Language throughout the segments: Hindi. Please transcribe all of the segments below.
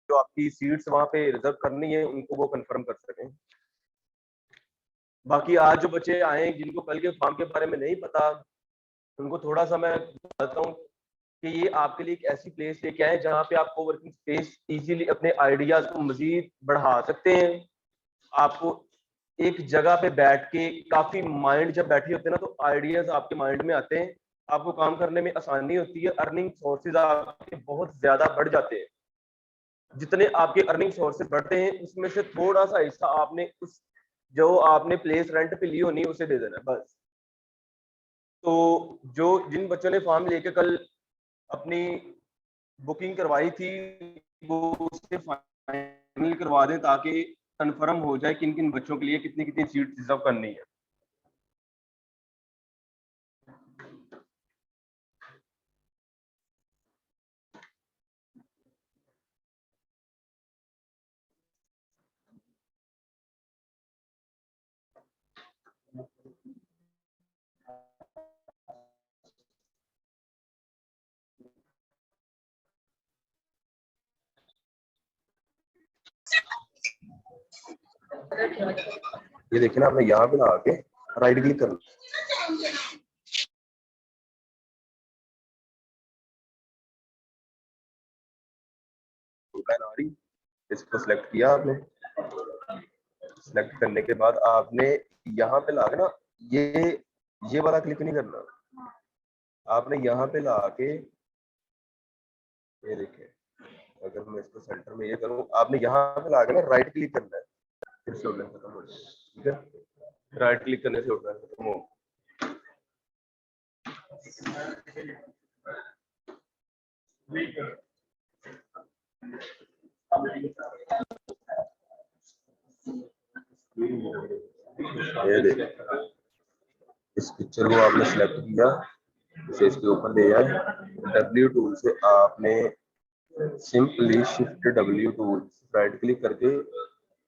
जो आपकी सीट्स वहां पे रिजर्व करनी है उनको वो कंफर्म कर सकें। बाकी आज जो बच्चे आए जिनको कल के फॉर्म के बारे में नहीं पता, उनको थोड़ा सा मैं बताता हूँ कि ये आपके लिए एक ऐसी प्लेस लेके आए जहाँ पे आप कोवर्किंग स्पेस इजीली अपने आइडियाज को मजीद बढ़ा सकते हैं। आपको एक जगह पे बैठ के काफी माइंड जब बैठी होते हैं ना तो आइडियाज आपके माइंड में आते हैं, आपको काम करने में आसानी होती है, अर्निंग सोर्सेज आपके बहुत ज्यादा बढ़ जाते हैं। जितने आपके अर्निंग सोर्सेज बढ़ते हैं उसमें से थोड़ा सा हिस्सा आपने उस जो आपने प्लेस रेंट पे ली होनी उसे दे देना है बस। तो जो जिन बच्चों ने फॉर्म लेके कल अपनी बुकिंग करवाई थी वो उसे फाइनल करवा दें ताकि कंफर्म हो जाए किन किन बच्चों के लिए कितनी कितनी सीट रिजर्व करनी है। ये देखिए ना, आपने यहाँ पे ना आके राइट क्लिक करना, आ रही, इसको सिलेक्ट किया आपने। सिलेक्ट करने के बाद आपने यहाँ पे लाके ना ये वाला क्लिक नहीं करना, आपने यहाँ पे लाके ये देखिए, अगर मैं इसको सेंटर में ये करूँ, आपने यहाँ पे लाके ना राइट क्लिक करना है, फिर से ऑनलाइन खत्म हो जाए। ठीक है, राइट क्लिक करने से ऑनलाइन खत्म हो। ये देखिए, इस पिक्चर को आपने सिलेक्ट किया, इसे इसके ऊपर ले आए, W2 से आपने simply shift W2 right click करके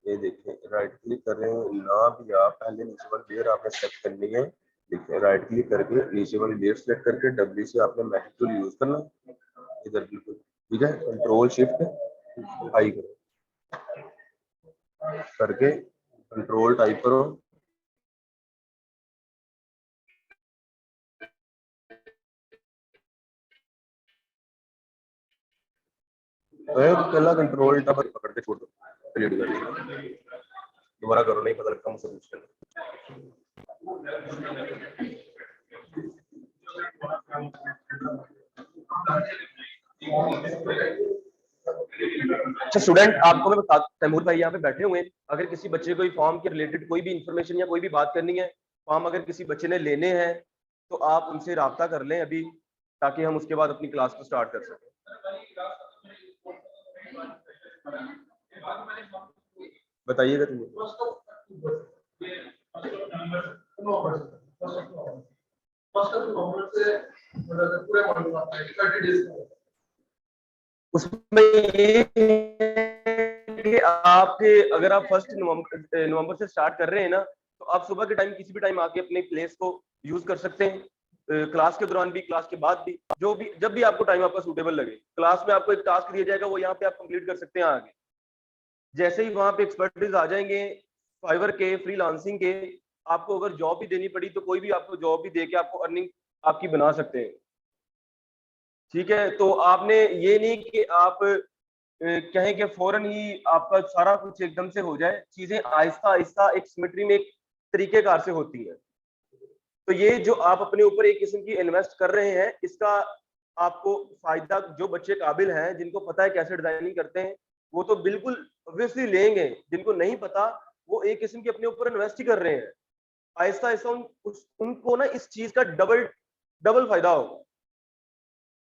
ये देखिए, राइट क्लिक कर रहे हैं ना भी आप, पहले नीचे वाली लेयर आपने सेलेक्ट करनी है। देखिए राइट क्लिक करके नीचे वाली लेयर सेलेक्ट करके W से आपने मैजिक टूल यूज करना इधर, बिल्कुल ठीक है। कंट्रोल शिफ्ट आई करो करके कंट्रोल टाइप करो, पहला कंट्रोल टब पकड़ के छोड़ दो, डिलीट कर लो, दोबारा करो, नहीं पता लगता मुझसे मुश्किल। अच्छा स्टूडेंट, आपको मैं बता, तैमूर भाई यहाँ पे बैठे हुए हैं, अगर किसी बच्चे को फॉर्म के रिलेटेड कोई भी इंफॉर्मेशन या कोई भी बात करनी है, फॉर्म अगर किसी बच्चे ने लेने हैं तो आप उनसे राब्ता कर लें अभी, ताकि हम उसके बाद अपनी क्लास को स्टार्ट कर सकें। बताइएगा उसमें ये कि आपके अगर आप 1 नवंबर से स्टार्ट कर रहे हैं ना, तो आप सुबह के टाइम किसी भी टाइम आके अपने प्लेस को यूज कर सकते हैं, क्लास के दौरान भी, क्लास के बाद भी, जो भी जब भी आपको टाइम आपका सूटेबल लगे। क्लास में आपको एक टास्क दिया जाएगा, वो यहाँ पे आप कंप्लीट कर सकते हैं आगे। जैसे ही वहां पे एक्सपर्टीज आ जाएंगे फाइवर के, फ्रीलांसिंग के, आपको अगर जॉब भी देनी पड़ी तो कोई भी आपको जॉब भी देके आपको अर्निंग आपकी बना सकते हैं। ठीक है, तो आपने ये नहीं कि आप कहें कि फौरन ही आपका सारा कुछ एकदम से हो जाए, चीजें आहिस्ता आहिस्ता एक सिमेट्री में, एक तरीकेकार से होती है। तो ये जो आप अपने ऊपर एक किस्म की इन्वेस्ट कर रहे हैं, इसका आपको फायदा जो बच्चे काबिल हैं, जिनको पता है कैसे डिजाइनिंग करते हैं, वो तो बिल्कुल ऑब्वियसली लेंगे। जिनको नहीं पता वो एक किस्म की अपने ऊपर इन्वेस्ट ही कर रहे हैं। आहिस्ता आहिस्ता उनको ना इस चीज का डबल डबल फायदा होगा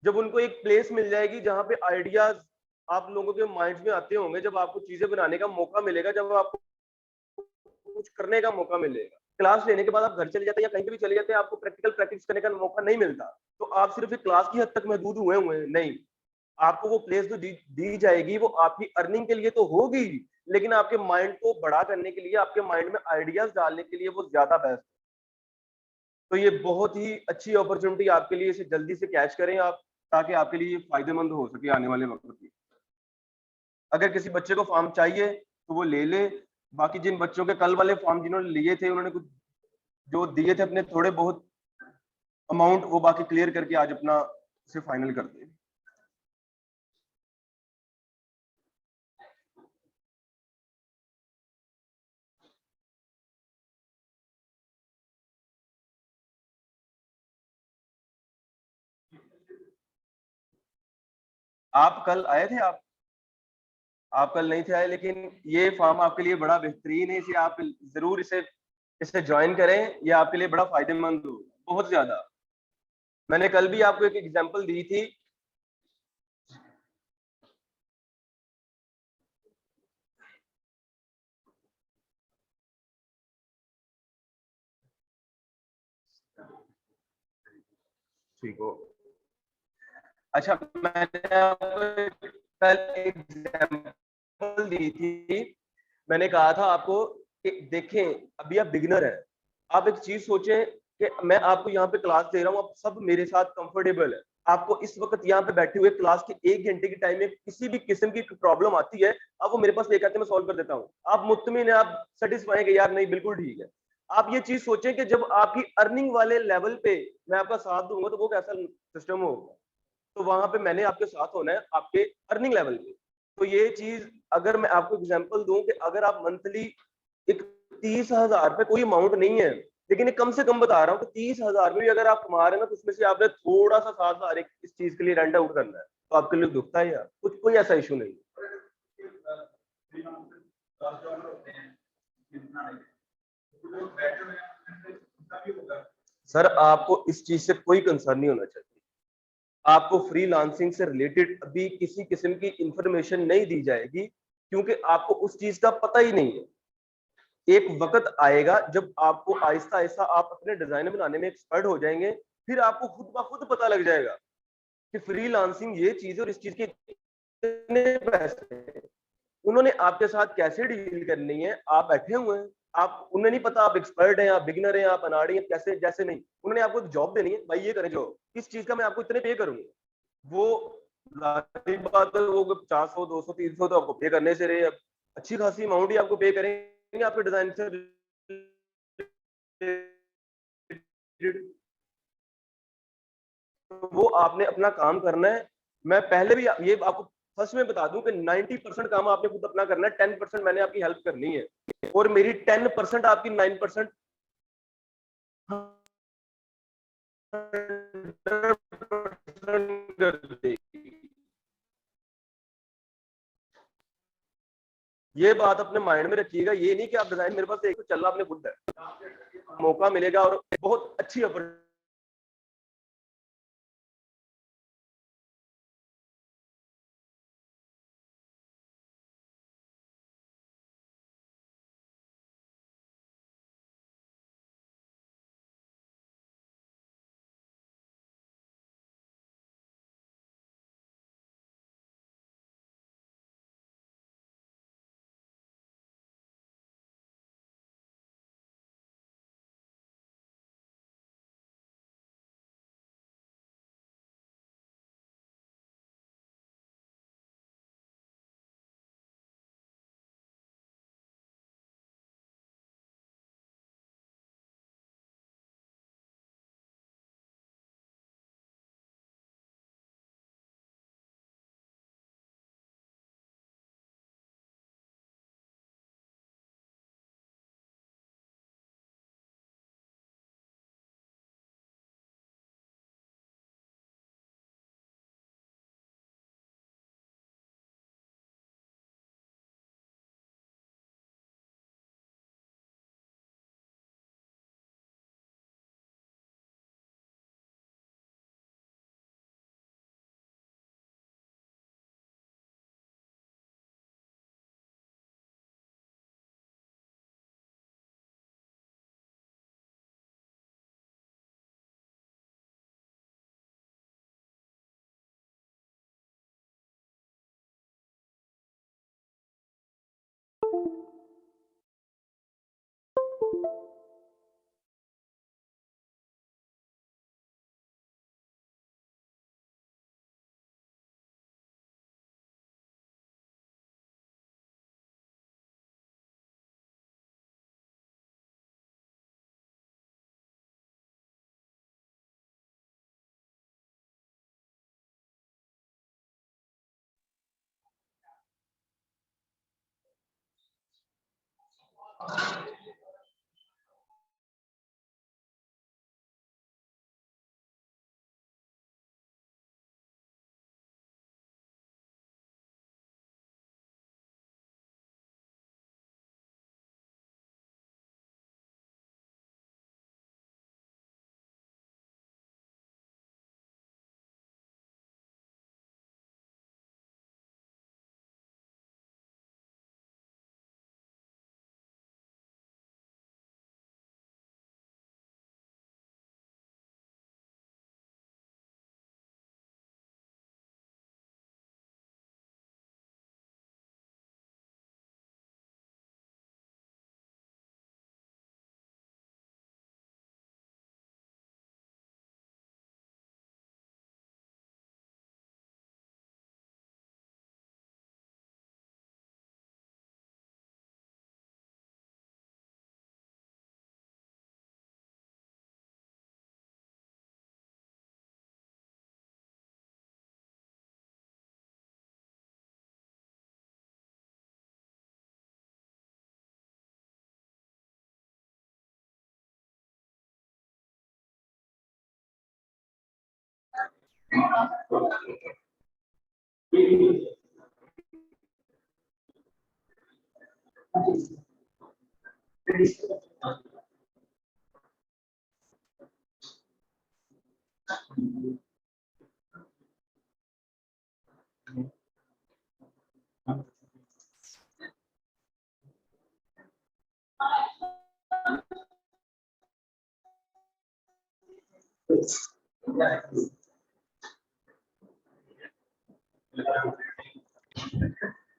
जब उनको एक प्लेस मिल जाएगी जहां पे आइडियाज आप लोगों के माइंड में आते होंगे, जब आपको चीजें बनाने का मौका मिलेगा, जब आपको कुछ करने का मौका मिलेगा। क्लास लेने के बाद आप घर चले जाते हैं या कहीं पे भी चले जाते हैं, आपको प्रैक्टिकल प्रैक्टिस करने का मौका नहीं मिलता, तो आप सिर्फ एक क्लास की हद तक महदूद हुए हुए नहीं। आपको वो प्लेस जो दी जाएगी वो आपकी अर्निंग के लिए तो होगी, लेकिन आपके माइंड को बड़ा करने के लिए, आपके माइंड में आइडियाज डालने के लिए वो ज्यादा बेस्ट। तो ये बहुत ही अच्छी अपॉर्चुनिटी आपके लिए, इसे जल्दी से कैच करें आप, ताकि आपके लिए फायदेमंद हो सके आने वाले वक्त में। अगर किसी बच्चे को फॉर्म चाहिए तो वो ले ले। बाकी जिन बच्चों के कल वाले फॉर्म जिन्होंने लिए थे, उन्होंने कुछ जो दिए थे अपने थोड़े बहुत अमाउंट, वो बाकी क्लियर करके आज अपना उसे फाइनल कर दे। आप कल आए थे? आप कल नहीं थे आए, लेकिन ये फॉर्म आपके लिए बड़ा बेहतरीन है, इसे आप जरूर इसे इसे ज्वाइन करें। ये आपके लिए बड़ा फायदेमंद हो, बहुत ज्यादा। मैंने कल भी आपको एक एग्जांपल दी थी। ठीक हो? अच्छा, मैंने आपको कल एग्जांपल दी थी। मैंने कहा था आपको कि देखें, अभी आप बिगिनर हैं। आप एक चीज सोचें कि मैं आपको यहाँ पे क्लास दे रहा हूँ, आप सब मेरे साथ कंफर्टेबल है। आपको इस वक्त यहाँ पे बैठे हुए क्लास के 1 घंटे की टाइम में किसी भी किस्म की प्रॉब्लम आती है, आप वो मेरे पास लेकर आते हैं, मैं सॉल्व कर देता हूँ। आप मुत्तमिन है, आप सेटिस्फाई कि यार नहीं बिल्कुल ठीक है। आप ये चीज सोचें कि जब आपकी अर्निंग वाले लेवल पे मैं आपका साथ दूंगा तो वो कैसा सिस्टम होगा। तो वहां पे मैंने आपके साथ होना है आपके अर्निंग लेवल पे। तो ये चीज अगर मैं आपको एग्जांपल दूं कि अगर आप मंथली एक 30,000 पे कोई अमाउंट नहीं है, लेकिन ये कम से कम बता रहा हूँ कि 30,000 में भी अगर आप कमा रहे हैं ना, तो उसमें से आपने थोड़ा सा 7,000 इस चीज के लिए रेंट आउट करना है, तो आपके लिए दुखता है यार, कुछ कोई ऐसा इशू नहीं। सर आपको इस चीज से कोई कंसर्न नहीं होना चाहिए। आपको फ्रीलांसिंग से रिलेटेड अभी किसी किस्म की इंफॉर्मेशन नहीं दी जाएगी, क्योंकि आपको उस चीज का पता ही नहीं है। एक वक्त आएगा जब आपको आहिस्ता आहिस्ता आप अपने डिजाइन बनाने में एक्सपर्ट हो जाएंगे, फिर आपको खुद ब खुद पता लग जाएगा कि फ्रीलांसिंग ये चीज है और इस चीज के कितने पैसे हैं। उन्होंने आपके साथ कैसे डील करनी है, आप बैठे हुए हैं। आप उन्हें नहीं पता आप एक्सपर्ट हैं, आप बिगिनर हैं, आप अनाड़ी हैं, कैसे जैसे नहीं। उन्होंने आपको जॉब देनी है, भाई ये करें जॉब, इस चीज का मैं आपको इतने पे करूंगा। वो जाहिर बात है, वो 400 200 300 तो आपको पे करने से रहे, अब अच्छी खासी अमाउंट ही आपको पे करेंगे आपके डिजाइन से related। तो वो आपने अपना काम करना है। मैं पहले भी ये आपको फर्स्ट में बता दूं कि 90% काम आपने खुद अपना करना है, 10% मैंने आपकी हेल्प करनी है, और मेरी 10% आपकी 9% कर देगी। ये बात अपने माइंड में रखिएगा, ये नहीं कि आप डिजाइन मेरे पास एक तो चल रहा आपने खुद है, मौका मिलेगा और बहुत अच्छी अपॉर्चुनिटी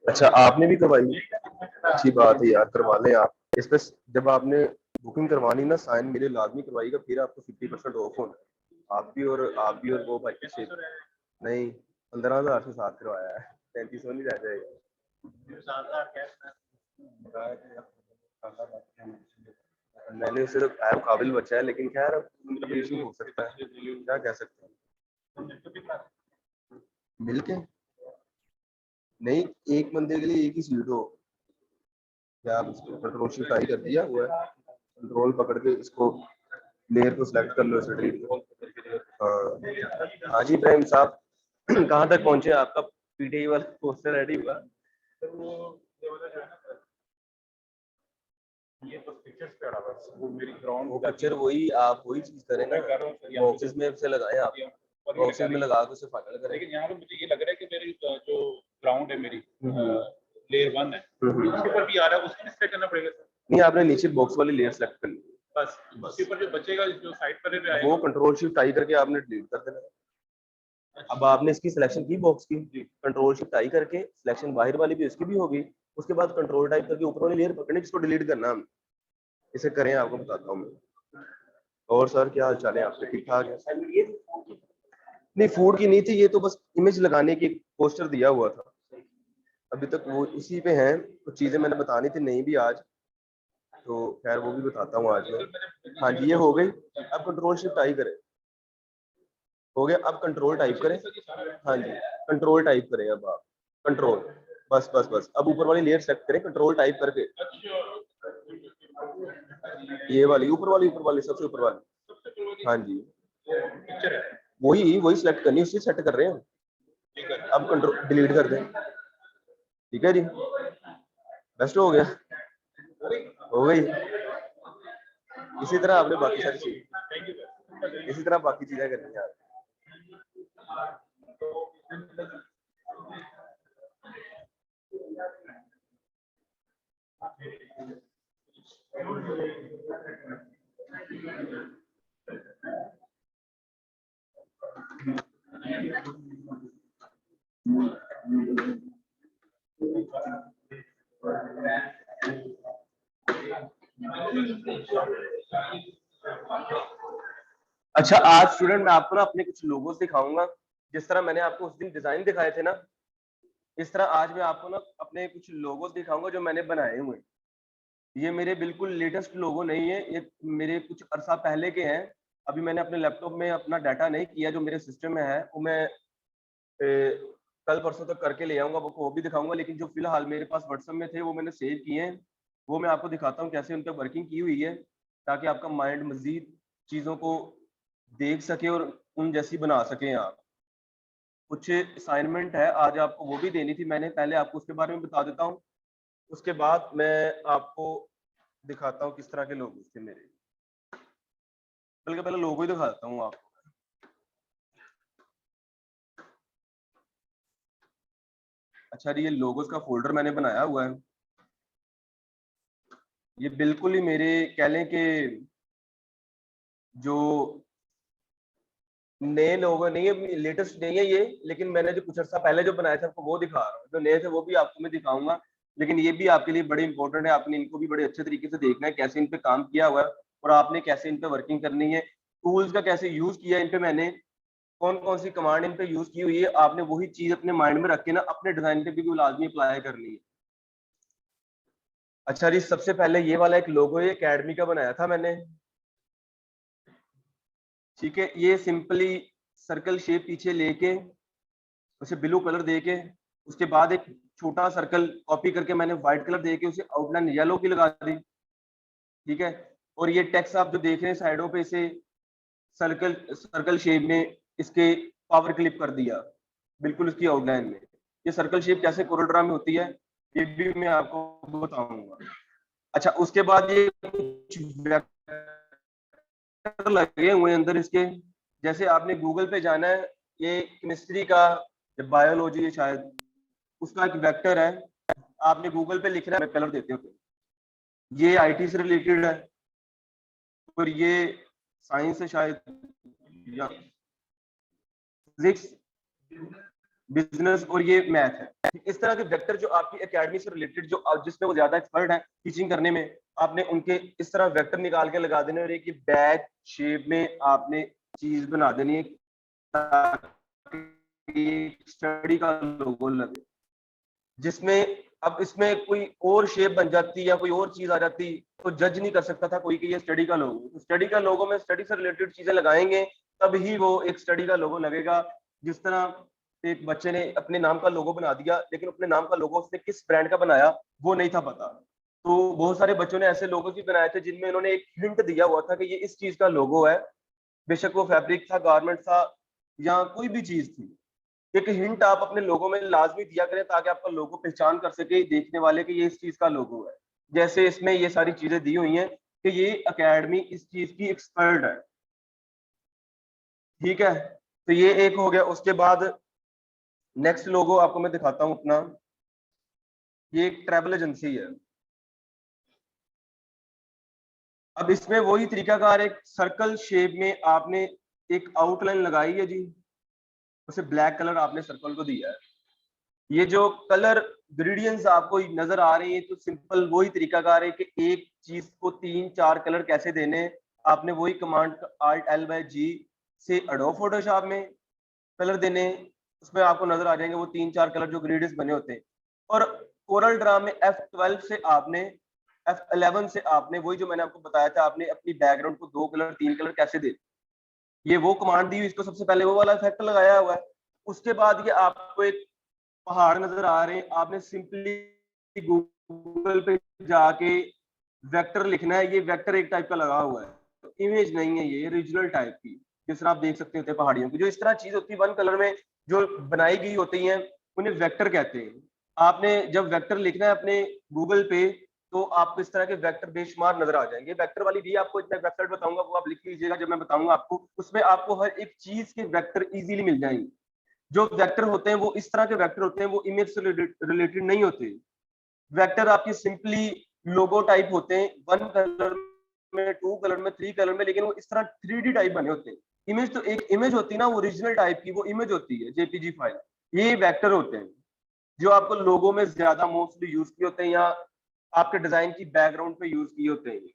अच्छा, आपने भी करवाई? अच्छी बात है यार, करवा लें आप। इस पे जब आपने बुकिंग करवानी ना, साइन मेरे लाजमी करवाइएगा, फिर आपको 50% ऑफ होना है। आप भी और वो भाई से नहीं, 15,000 से साथ करवाया है, 3500 नहीं रह जाएगा। मैंने उससे तो खैर काबिल बच्चा है, लेकिन खैर मतलब इशू हो सकता है, क्या कह सकते हैं। मिलके नहीं, एक बंदे के लिए एक ही सीट हो। क्या आप इसको कंट्रोल शिफ्ट आई कर दिया हुआ है, कंट्रोल पकड़ के इसको लेयर को सिलेक्ट कर लो, इसे डिलीट करो। हाँ जी इब्राहिम साहब, कहाँ तक पहुंचे? आपका पीटीआई वाला पोस्टर रेडी हुआ? ये तो पिक्चर्स पे आ रहा है, वो मेरी ग्राउंड वो पिक्चर वही आप वही चीज करें ना, बॉक्सेस में से लगाएं आप, बॉक्सेस में लगा के उसे फाइनल करें। लेकिन यहाँ पे मुझे ये लग रहा है कि मेरी जो ग्राउंड है मेरी लेयर 1 है, उसके ऊपर भी आ रहा है, उसको सिलेक्ट करना पड़ेगा सर? नहीं, आपने नीचे बॉक्स वाली लेयर सेलेक्ट कर ली, बस उसके ऊपर जो बचेगा, जो साइड पर आएगा, वो कंट्रोल शिफ्ट आई करके आपने डिलीट कर देना। अब आपने इसकी सिलेक्शन की बॉक्स की, कंट्रोल शिफ्ट आई करके सिलेक्शन बाहर वाली भी उसकी भी होगी, उसके बाद कंट्रोल टाइप करके ऊपर वाली लेयर पकड़ने, इसको डिलीट करना हम। इसे करें, आपको बताता हूँ मैं। और सर क्या हाल चाल है आपके? ठीक ठाक है? नहीं, फूड की नहीं थी ये, तो बस इमेज लगाने की पोस्टर दिया हुआ था, अभी तक वो उसी पे हैं। कुछ चीजें मैंने बतानी थी नहीं भी आज, तो खैर वो भी बताता हूँ आज मैं। हाँ जी, ये हो गई। अब कंट्रोल शिफ्ट आई करें, हो गया। अब कंट्रोल टाइप करें, हाँ जी कंट्रोल टाइप करें, अब आप कंट्रोल, बस बस बस। अब ऊपर वाली लेयर सेलेक्ट करें कंट्रोल टाइप करके, ये वाली ऊपर वाली सबसे ऊपर वाली, हाँ जी वही वही सिलेक्ट करनी, उसी सेट कर रहे हैं। अब कंट्रोल डिलीट कर दें, ठीक है जी, बेस्ट हो गया, हो गई। इसी तरह आपने बाकी सारी चीजें, इसी तरह बाकी चीजें करनी है। अच्छा, आज स्टूडेंट मैं आपको ना अपने कुछ लोगोस दिखाऊंगा, जिस तरह मैंने आपको उस दिन डिजाइन दिखाए थे ना, इस तरह आज मैं आपको ना अपने कुछ लोगोस दिखाऊंगा जो मैंने बनाए हुए। ये मेरे बिल्कुल लेटेस्ट लोगो नहीं है, ये मेरे कुछ अरसा पहले के हैं। अभी मैंने अपने लैपटॉप में अपना डाटा नहीं किया, जो मेरे सिस्टम में है वो मैं कल परसों तक करके ले आऊंगा, वो भी दिखाऊंगा। लेकिन जो फिलहाल मेरे पास व्हाट्सएप में थे वो मैंने सेव किए हैं, वो मैं आपको दिखाता हूँ कैसे उन पर वर्किंग की हुई है, ताकि आपका माइंड मजीद चीज़ों को देख सके और उन जैसी बना सकें आप। कुछ असाइनमेंट है आज आपको, वो भी देनी थी मैंने, पहले आपको उसके बारे में बता देता हूँ, उसके बाद मैं आपको दिखाता हूँ किस तरह के लोगो थे मेरे, बल्कि पहले लोगो ही दिखाता हूँ आपको। अच्छा, ये लोगोस का फोल्डर मैंने बनाया हुआ है। ये बिल्कुल ही मेरे कह लें कि जो नए लोगो नहीं है, लेटेस्ट नहीं है ये, लेकिन मैंने जो कुछ अर्सा पहले जो बनाया था आपको वो दिखा रहा हूँ। जो नए थे वो भी आपको मैं दिखाऊंगा, लेकिन ये भी आपके लिए बड़े इंपॉर्टेंट है। आपने इनको भी बड़े अच्छे तरीके से देखना है, कैसे इन पे काम किया हुआ है और आपने कैसे इन पे वर्किंग करनी है, टूल्स का कैसे यूज किया इन पे, मैंने कौन कौन सी कमांड इन पे यूज की हुई है, आपने वही चीज अपने माइंड में रख के ना अपने डिजाइन पे भी लाजमी अप्लाई करनी है। अच्छा जी, सबसे पहले ये वाला एक लोगो है, एकेडमी का बनाया था मैंने, ठीक है। ये सिंपली सर्कल शेप पीछे लेके उसे ब्लू कलर दे के, उसके बाद एक छोटा सर्कल कॉपी करके मैंने व्हाइट कलर दे के उसे आउटलाइन येलो की लगा दी, ठीक है। और ये टेक्स्ट आप जो देख रहे हैं साइडों पे, इसे सर्कल सर्कल शेप में इसके पावर क्लिप कर दिया बिल्कुल उसकी आउटलाइन में। ये सर्कल शेप कैसे कोरोड्रा में होती है ये भी मैं आपको बताऊंगा। अच्छा, उसके बाद ये कुछ वेक्टर लगे हुए अंदर इसके, जैसे आपने गूगल पे जाना है, ये केमिस्ट्री का, बायोलॉजी है शायद, उसका एक वेक्टर है, आपने गूगल पे लिखना है, कलर देते होते, ये आईटी से रिलेटेड है और ये साइंस है शायद या फिजिक्स, बिजनेस, और ये मैथ है। इस तरह के वेक्टर जो आपकी एकेडमी से रिलेटेड, जो जिसमें वो ज्यादा एक्सपर्ट है टीचिंग करने में, आपने उनके इस तरह वेक्टर निकाल के लगा देने और एक बैग शेप में आपने चीज बना देनी है स्टडी का लोगो लगे, जिसमें अब इसमें कोई और शेप बन जाती या कोई और चीज आ जाती तो जज नहीं कर सकता था कोई कि ये स्टडी का लोगो। तो स्टडी का लोगो में स्टडी से रिलेटेड चीजें लगाएंगे तब ही वो एक स्टडी का लोगो लगेगा। जिस तरह एक बच्चे ने अपने नाम का लोगो बना दिया, लेकिन अपने नाम का लोगो उसने किस ब्रांड का बनाया वो नहीं था पता, तो बहुत सारे बच्चों ने ऐसे लोगो भी बनाए थे जिनमें उन्होंने एक हिंट दिया हुआ था कि ये इस चीज का लोगो है, बेशक वो फैब्रिक था, गारमेंट था या कोई भी चीज थी। एक हिंट आप अपने लोगो में लाजमी दिया करें ताकि आपका लोगो पहचान कर सके देखने वाले कि ये इस चीज का लोगो है। जैसे इसमें ये सारी चीजें दी हुई हैं कि ये एकेडमी इस चीज की एक्सपर्ट है, ठीक है। तो ये एक हो गया। उसके बाद नेक्स्ट लोगो आपको मैं दिखाता हूं अपना, ये एक ट्रैवल एजेंसी है। अब इसमें वही तरीकाकार, एक सर्कल शेप में आपने एक आउटलाइन लगाई है जी, उसे ब्लैक कलर आपने सर्कल को दिया है। ये जो कलर ग्रेडियंट्स आपको नजर आ रही है तो सिंपल वही तरीकाकार है कि एक चीज को 3-4 कलर कैसे देने, आपने वही कमांड Alt+L/G से एडोब फोटोशॉप में कलर देने, उसमें आपको नजर आ जाएंगे वो 3-4 कलर जो ग्रेडियंट्स बने होते हैं। और कोरल ड्रा में F12 से आपने, F11 से आपने वही जो मैंने आपको बताया था, आपने अपनी बैकग्राउंड को 2 कलर 3 कलर कैसे दे, ये वो कमांड दी हुई, इसको सबसे पहले वो वाला इफेक्ट लगाया हुआ है। उसके बाद ये आपको एक पहाड़ नजर आ रहे हैं, आपने सिंपली गूगल पे जाके वेक्टर लिखना है, ये वेक्टर एक टाइप का लगा हुआ है, इमेज नहीं है, ये रीजनल टाइप की, जिस तरह आप देख सकते होते हैं पहाड़ियों की, जो इस तरह चीज होती है वन कलर में जो बनाई गई होती है उन्हें वेक्टर कहते हैं। आपने जब वेक्टर लिखना है अपने गूगल पे तो आपको इस तरह के वेक्टर बेशुमार नजर आ जाएंगे। वेक्टर वाली भी आपको इतना वेबसाइट बताऊंगा, वो आप लिख लीजिएगा जब मैं बताऊंगा आपको, उसमें आपको हर एक चीज के वेक्टर इजीली मिल जाएंगे। जो वेक्टर होते हैं वो इस तरह के वेक्टर होते हैं, वो इमेज से रिलेटेड नहीं होते। वेक्टर आपकी सिंपली लोगो टाइप होते हैं, 1 कलर में, 2 कलर में, 3 कलर में, लेकिन वो इस तरह 3D टाइप बने होते हैं। इमेज तो एक इमेज होती है ना, ओरिजिनल टाइप की वो इमेज होती है, जेपीजी फाइल, ये वेक्टर होते हैं जो आपको लोगो में ज्यादा मोस्टली यूज किए होते हैं या आपके डिजाइन की बैकग्राउंड पे यूज किए होते हैं।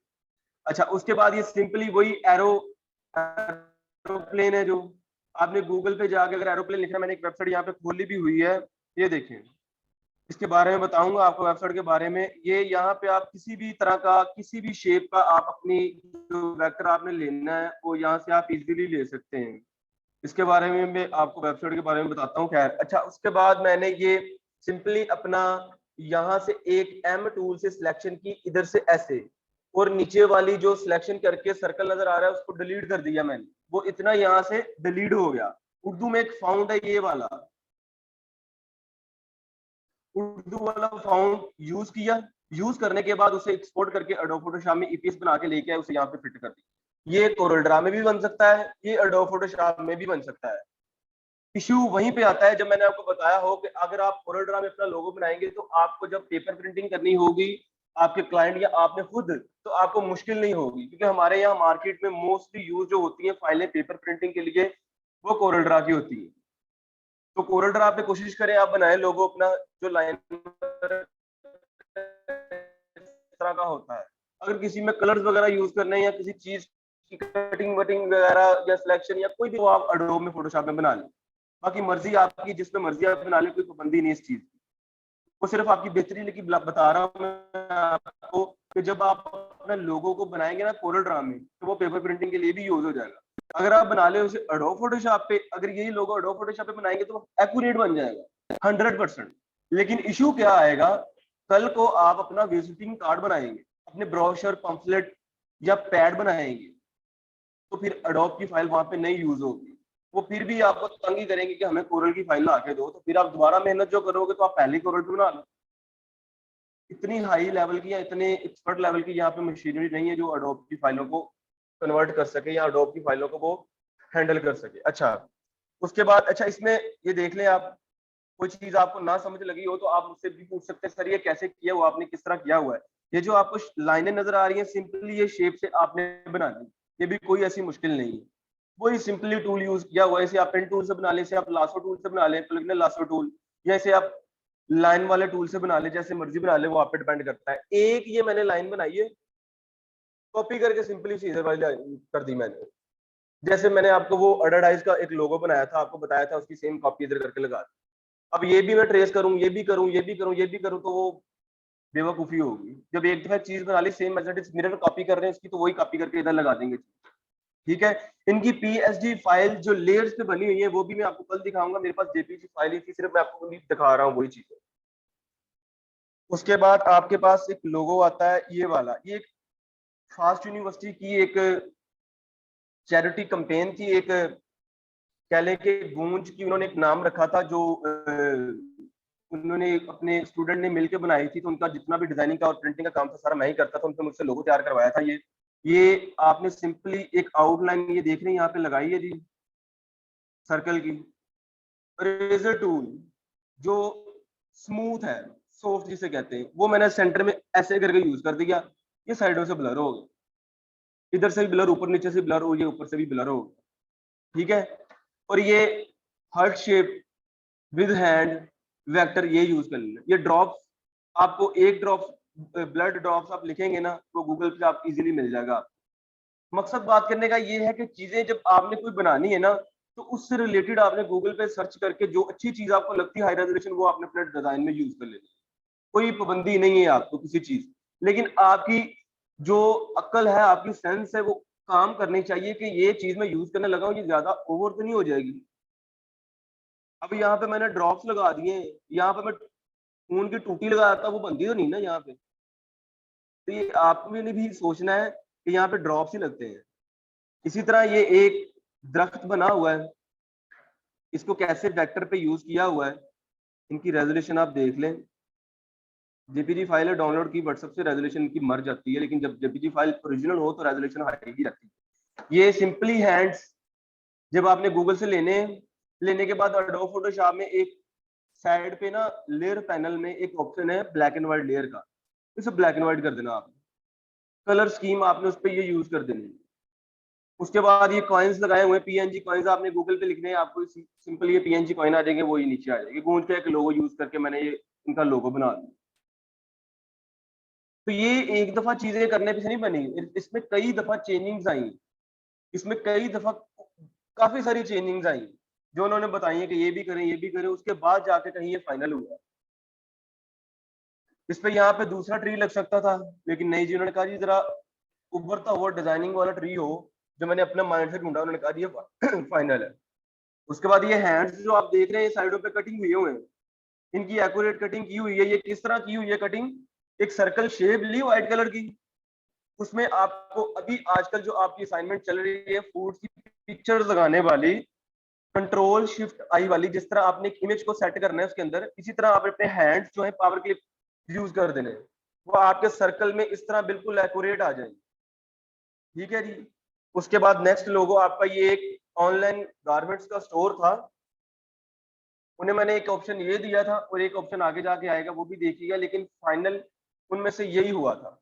अच्छा, उसके बाद ये सिंपली वही एरोप्लेन है जो आपने गूगल पे जाके अगर एरोप्लेन लिखना, मैंने एक वेबसाइट यहाँ पे खोली भी हुई है, ये देखें, इसके बारे में बताऊंगा आपको वेबसाइट के बारे में। ये यहाँ पे आप किसी भी तरह का, किसी भी शेप का आप अपनी जो वेक्टर आपने लेना है वो यहाँ से आप इजीली ले सकते हैं। इसके बारे में मैं आपको वेबसाइट के बारे में बताता हूँ। खैर, अच्छा, उसके बाद मैंने ये सिंपली अपना यहाँ से एक M टूल से सिलेक्शन की, इधर से ऐसे, और नीचे वाली जो सिलेक्शन करके सर्कल नजर आ रहा है उसको डिलीट कर दिया मैंने, वो इतना यहाँ से डिलीट हो गया। उर्दू में एक फाउंड है ये वाला, उर्दू वाला फाउंड यूज किया, यूज करने के बाद उसे एक्सपोर्ट करके एडोब फोटोशॉप में ईपीएस बना के लेके आए, उसे यहाँ पे फिट कर दिया। ये कोरल ड्रा में भी बन सकता है, ये एडोब फोटोशॉप में भी बन सकता है। इश्यू वहीं पे आता है जब मैंने आपको बताया हो कि अगर आप कोरल ड्रा में अपना लोगो बनाएंगे तो आपको जब पेपर प्रिंटिंग करनी होगी आपके क्लाइंट या आपने खुद, तो आपको मुश्किल नहीं होगी, क्योंकि हमारे यहाँ मार्केट में मोस्टली यूज जो होती है फाइलें पेपर प्रिंटिंग के लिए वो कोरल ड्रा की होती है। तो कोरल ड्रा पे कोशिश करें आप बनाए लोगो अपना जो लाइन तरह का होता है। अगर किसी में कलर्स वगैरह यूज करने हैं या किसी चीज की कटिंग वटिंग वगैरह या सिलेक्शन या कोई भी, वो आप एडोब में फोटोशॉप में बना लें। बाकी मर्जी आपकी, जिसमें मर्जी आप बना लें, कोई पाबंदी नहीं इस चीज की। वो सिर्फ आपकी बेहतरी लेकिन बता रहा हूँ मैं आपको कि जब आप अपने लोगों को बनाएंगे ना कोरल ड्रा में, तो वो पेपर प्रिंटिंग के लिए भी यूज हो जाएगा। अगर आप बना ले उसे एडोब फोटोशॉप पे, अगर यही लोगो एडोब फोटोशॉप पे बनाएंगे तो एक्यूरेट बन जाएगा 100%। लेकिन इशू क्या आएगा, कल को आप अपना विजिटिंग कार्ड बनाएंगे, अपने ब्रोशर पंफलेट या पैड बनाएंगे, तो फिर एडोब की फाइल वहां पे नहीं यूज होगी। वो फिर भी आपको तंग ही करेंगे कि हमें कोरल की फाइल ला के दो, तो फिर आप दोबारा मेहनत जो करोगे तो आप पहले कोरल पे बना लो। इतनी हाई लेवल की या इतने एक्सपर्ट लेवल की यहाँ पे मशीनरी नहीं है जो एडोब की फाइलों को कन्वर्ट कर सके या एडोब की फाइलों को वो हैंडल कर सके। अच्छा, उसके बाद अच्छा इसमें ये देख लें आप, कोई चीज आपको ना समझ लगी हो तो आप मुझसे भी पूछ सकते हैं सर ये कैसे किया हुआ, आपने किस तरह किया हुआ है। ये जो आपको लाइनें नजर आ रही हैं सिंपली ये शेप से आपने बना दी, ये भी कोई ऐसी मुश्किल नहीं है। वही सिंपली टूल यूज किया हुआ है, इसे आप पेन टूल से बना लें, इसे आप लासो टूल से बना लें, प्लगइन लासो टूल, या इसे आप लाइन वाले टूल से बना ले, जैसे मर्जी बना ले, वो आप पे डिपेंड करता है। एक ये मैंने लाइन बनाई है, कॉपी करके सिंपली सीधे वाली कर दी मैंने। जैसे मैंने आपको वो एडवर्टाइज का एक लोगो बनाया था, आपको बताया था, उसकी सेम कॉपी इधर करके लगा दी। अब ये भी मैं ट्रेस करूं, ये भी करूं, ये भी करूं, ये भी करूं, तो वो बेवकूफी होगी। जब एक दफा चीज बना ली सेम मेथड मिरर कॉपी कर रहे हैं उसकी, तो वही कॉपी करके इधर लगा देंगे। ठीक है, इनकी पीएसडी फाइल जो लेयर्स पे बनी हुई है वो भी मैं आपको कल दिखाऊंगा। मेरे पास जेपीजी फाइल ही थी, सिर्फ मैं आपको दिखा रहा हूँ वही चीज। उसके बाद आपके पास एक लोगो आता है ये वाला, ये एक फास्ट यूनिवर्सिटी की एक चैरिटी कैंपेन थी, एक कह लें कि गूंज की उन्होंने एक नाम रखा था, जो उन्होंने अपने स्टूडेंट ने मिलकर बनाई थी। तो उनका जितना भी डिजाइनिंग का और प्रिंटिंग का काम था सारा मैं ही करता था, उनसे मुझसे लोगो तैयार करवाया था। ये आपने सिंपली एक आउटलाइन ये देख रहे हैं यहाँ पे लगाई है जी सर्कल की। रेजर टूल जो स्मूथ है, सॉफ्ट जिसे कहते हैं, वो मैंने सेंटर में ऐसे करके यूज कर दिया। ये साइडों से ब्लर हो गया, इधर से भी ब्लर, ऊपर नीचे से ब्लर हो गया, ऊपर से भी ब्लर हो गया। ठीक है, और ये heart shape with hand vector ये यूज कर लेना। ये ड्रॉप्स आपको एक ड्रॉप ब्लड ड्रॉप्स आप लिखेंगे ना तो गूगल पे आप इजीली मिल जाएगा। मकसद बात करने का ये है कि चीजें जब आपने कोई बनानी है ना, तो उससे रिलेटेड आपने गूगल पे सर्च करके जो अच्छी चीज आपको लगती है हाई रेजोल्यूशन, वो आपने अपने डिजाइन में यूज कर लेनी। कोई पाबंदी नहीं है आपको किसी चीज, लेकिन आपकी जो अक्ल है, आपकी सेंस है, वो काम करनी चाहिए कि ये चीज मैं यूज करने लगा हूँ, ये ज्यादा ओवर तो नहीं हो जाएगी। अब यहाँ पे मैंने ड्रॉप्स लगा दिए, यहाँ पे मैं खून की टूटी लगाता, वो बनती तो नहीं ना यहाँ पे। तो ये आपको भी सोचना है कि यहाँ पे ड्रॉप्स ही लगते हैं। इसी तरह ये एक दरख्त बना हुआ है, इसको कैसे वेक्टर पे यूज किया हुआ है, इनकी रेजोल्यूशन आप देख लें। जेपीजी फाइल डाउनलोड की व्हाट्सएप से रेजोल्यूशन इनकी मर जाती है, लेकिन जब जेपीजी फाइल ओरिजिनल हो तो रेजोल्यूशन हाई ही रहती है। ये सिंपली हैंड्स जब आपने गूगल से लेने के बाद एडोब फोटोशॉप में एक साइड पे ना लेयर पैनल में एक ऑप्शन है ब्लैक एंड व्हाइट लेयर का, इसे ब्लैक एंड व्हाइट कर देना आपने। कलर स्कीम आपने उस पर ये यूज कर देनी। उसके बाद ये कॉइन्स लगाए हुए पीएनजी कॉइन्स आपने गूगल पे लिखने हैं, आपको सिंपल ये पीएनजी कॉइन आ जाएंगे, वो ही नीचे आ जाएंगे। गूंज का एक लोगो यूज करके मैंने ये इनका लोगो बना दिया। तो ये एक दफा चीजें करने पे नहीं बनी, इसमें कई दफा चेंजिंग्स आई, इसमें कई दफा काफी सारी चेंजिंग्स आई जो उन्होंने बताई है कि ये भी करें ये भी करें, उसके बाद जाके कहीं ये फाइनल हुआ। इस पे यहाँ पे दूसरा ट्री लग सकता था, लेकिन नहीं जी, उन्होंने कहा जी जरा उभरता हुआ डिजाइनिंग वाला ट्री हो, जो मैंने अपने माइंड से ढूंढा, उन्होंने कहा ये फाइनल है। उसके बाद ये हैंड्स जो आप देख रहे हैं साइडों पे कटिंग हुए हैं, इनकी एक्यूरेट कटिंग की हुई है। ये किस तरह की हुई है कटिंग, एक सर्कल शेप ली व्हाइट कलर की, उसमें आपको अभी आजकल जो आपकी असाइनमेंट चल रही है फूड की पिक्चर लगाने वाली, कंट्रोल शिफ्ट आई वाली, जिस तरह आपने एक इमेज को सेट करना है उसके अंदर, इसी तरह आप अपने हैंड्स जो है पावर क्लिप यूज कर देने, वो आपके सर्कल में इस तरह बिल्कुल एक्यूरेट आ जाएंगे। ठीक है जी। उसके बाद नेक्स्ट लोगो आपका, ये एक ऑनलाइन गारमेंट्स का स्टोर था, उन्हें मैंने एक ऑप्शन ये दिया था और एक ऑप्शन आगे जाके आएगा वो भी देखिएगा, लेकिन फाइनल उनमें से यही हुआ था।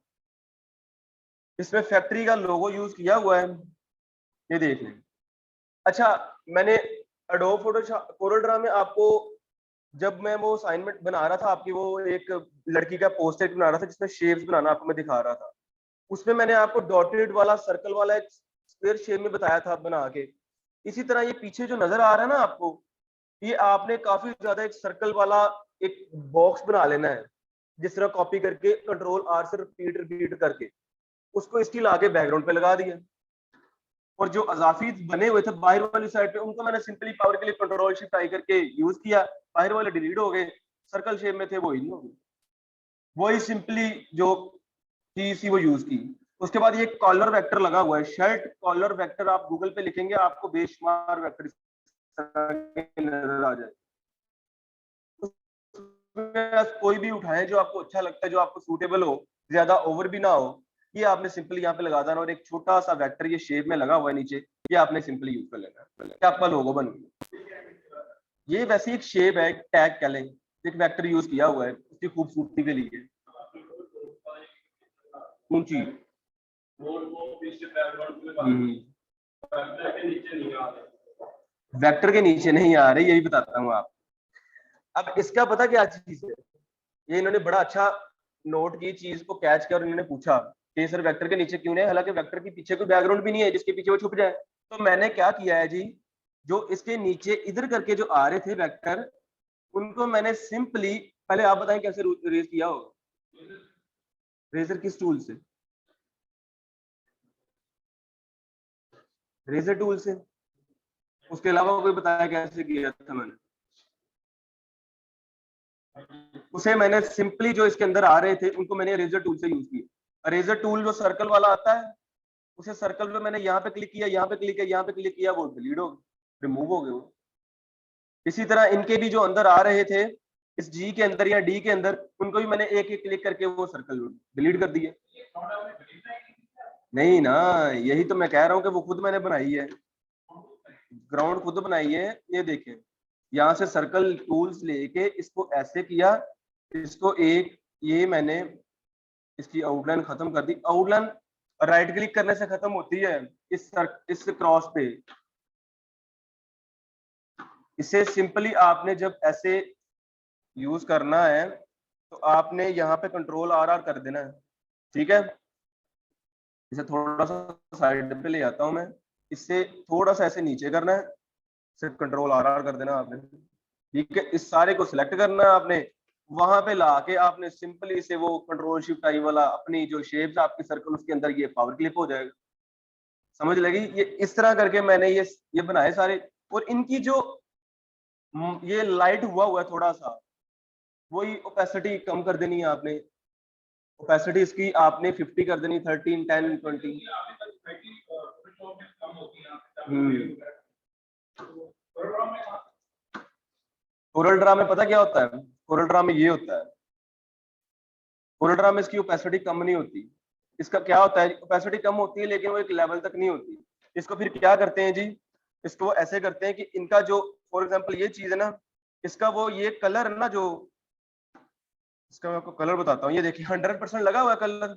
इसमें फैक्ट्री का लोगो यूज किया हुआ है, ये देख लें। अच्छा, मैंने एडोब फोटोशॉप कोरल ड्रा में आपको, जब मैं वो असाइनमेंट बना रहा था आपकी, वो एक लड़की का पोस्टर बना रहा था जिसमें शेप्स बनाना आपको मैं दिखा रहा था, उसमें मैंने आपको डॉटेड वाला सर्कल वाला एक स्क्वायर शेप में बताया था बना के। इसी तरह ये पीछे जो नजर आ रहा है ना आपको, ये आपने काफी ज्यादा एक सर्कल वाला एक बॉक्स बना लेना है, जिस तरह कॉपी करके कंट्रोल आर से रिपीट रिपीट करके उसको स्टिल आगे बैकग्राउंड पे लगा दिया। और जो अजाफी बने हुए थे बाहर वाली साइड पे, उनको मैंने सिंपली पावर के लिए कंट्रोल शिफ्ट आई करके यूज किया, बाहर वाले डिलीट हो गए, सर्कल शेप में थे वो इन हो गए। वही सिंपली जो चीज थी वो यूज की। उसके बाद ये कॉलर वेक्टर लगा हुआ है, शर्ट कॉलर वेक्टर, आप गूगल पे लिखेंगे आपको बेशुमार वेक्टर नजर आ जाए। कोई भी उठाएं जो आपको अच्छा लगता है, जो आपको सूटेबल हो, ज्यादा ओवर भी ना हो, ये आपने सिंपली यहाँ पे लगा देना, और एक छोटा सा वेक्टर ये शेप में लगा हुआ है नीचे, ये आपने सिंपली यूज कर लेना है, ये आपका लोगो बन गया। ये वैसे एक शेप है, टैग कह लें, एक वेक्टर यूज किया हुआ है उसकी खूबसूरती के लिए। ऊंची वेक्टर के नीचे नहीं आ रही, यही बताता हूँ आप। अब इसका पता क्या चीज है, ये इन्होंने बड़ा अच्छा नोट की चीज को कैच किया और इन्होंने पूछा कि सर वेक्टर के नीचे क्यों नहीं, हालांकि वेक्टर के पीछे कोई बैकग्राउंड भी नहीं है जिसके पीछे वो छुप जाए। तो मैंने क्या किया है जी, जो इसके नीचे इधर करके जो आ रहे थे वेक्टर, उनको मैंने सिंपली, पहले आप बताएं कैसे रेज किया होगा, रेजर किस टूल से, रेजर टूल से, उसके अलावा कोई बताया कैसे किया था मैंने, उसे मैंने सिंपली जो इसके अंदर आ रहे थे उनको मैंने रेजर टूल से यूज किया। रेजर टूल जो सर्कल वाला आता है, उसे सर्कल पे मैंने यहाँ पे क्लिक किया, यहाँ पे क्लिक किया, यहाँ पे क्लिक किया, वो डिलीट हो गए, रिमूव हो गए वो। इसी तरह इनके भी जो अंदर आ रहे थे इस जी के अंदर या डी के अंदर, उनको भी मैंने एक एक क्लिक करके वो सर्कल डिलीट कर दिए। नहीं ना, यही तो मैं कह रहा हूँ कि वो खुद मैंने बनाई है, ग्राउंड खुद बनाई है। ये देखें, यहाँ से सर्कल टूल्स लेके इसको ऐसे किया, इसको एक, ये मैंने इसकी आउटलाइन खत्म कर दी। आउटलाइन राइट क्लिक करने से खत्म होती है, इस क्रॉस पे, इसे सिंपली आपने जब ऐसे यूज करना है तो आपने यहाँ पे कंट्रोल आर आर कर देना है। ठीक है, इसे थोड़ा सा साइड पे ले आता हूँ मैं, इससे थोड़ा सा ऐसे नीचे करना है, सिर्फ कंट्रोल आर आर कर देना आपने। ठीक है, इस सारे को सिलेक्ट करना है आपने, वहां पे लाके आपने सिंपली से वो कंट्रोल शिफ्ट आई वाला अपनी जो शेप्स आपके सर्कल उसके अंदर ये पावर क्लिप हो जाएगा। समझ लगी, ये इस तरह करके मैंने ये बनाए सारे। और इनकी जो ये लाइट हुआ है थोड़ा सा, वही ओपेसिटी कम कर देनी है आपने, ओपेसिटी इसकी आपने 50 कर देनी, 13 10 20। कोरल ड्रा में पता क्या होता है, कोरल ड्रा में ये होता है, कोरल ड्रा में इसकी ओपेसिटी कम नहीं होती। इसका क्या होता है, ओपेसिटी कम होती है लेकिन वो एक लेवल तक नहीं होती। इसको फिर क्या करते हैं जी, इसको ऐसे करते हैं कि इनका जो, फॉर एग्जांपल ये चीज है ना, इसका वो ये कलर है ना, जो इसका मैं आपको कलर बताता हूँ, ये देखिए 100% लगा हुआ है कलर,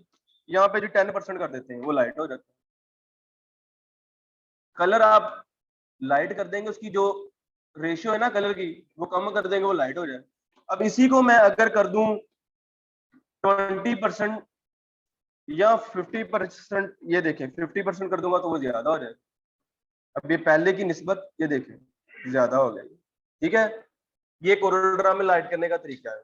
यहाँ पे जो 10% कर देते हैं वो लाइट हो जाता है। कलर आप लाइट कर देंगे, उसकी जो रेशियो है ना कलर की वो कम कर देंगे, वो लाइट हो जाए। अब इसी को मैं अगर कर दूं 20% या 50%, ये देखें 50% कर दूंगा तो वो ज्यादा हो जाए। अब ये पहले की निस्बत ये देखें ज्यादा हो गया। ठीक है, ये कोरल ड्रा में लाइट करने का तरीका है।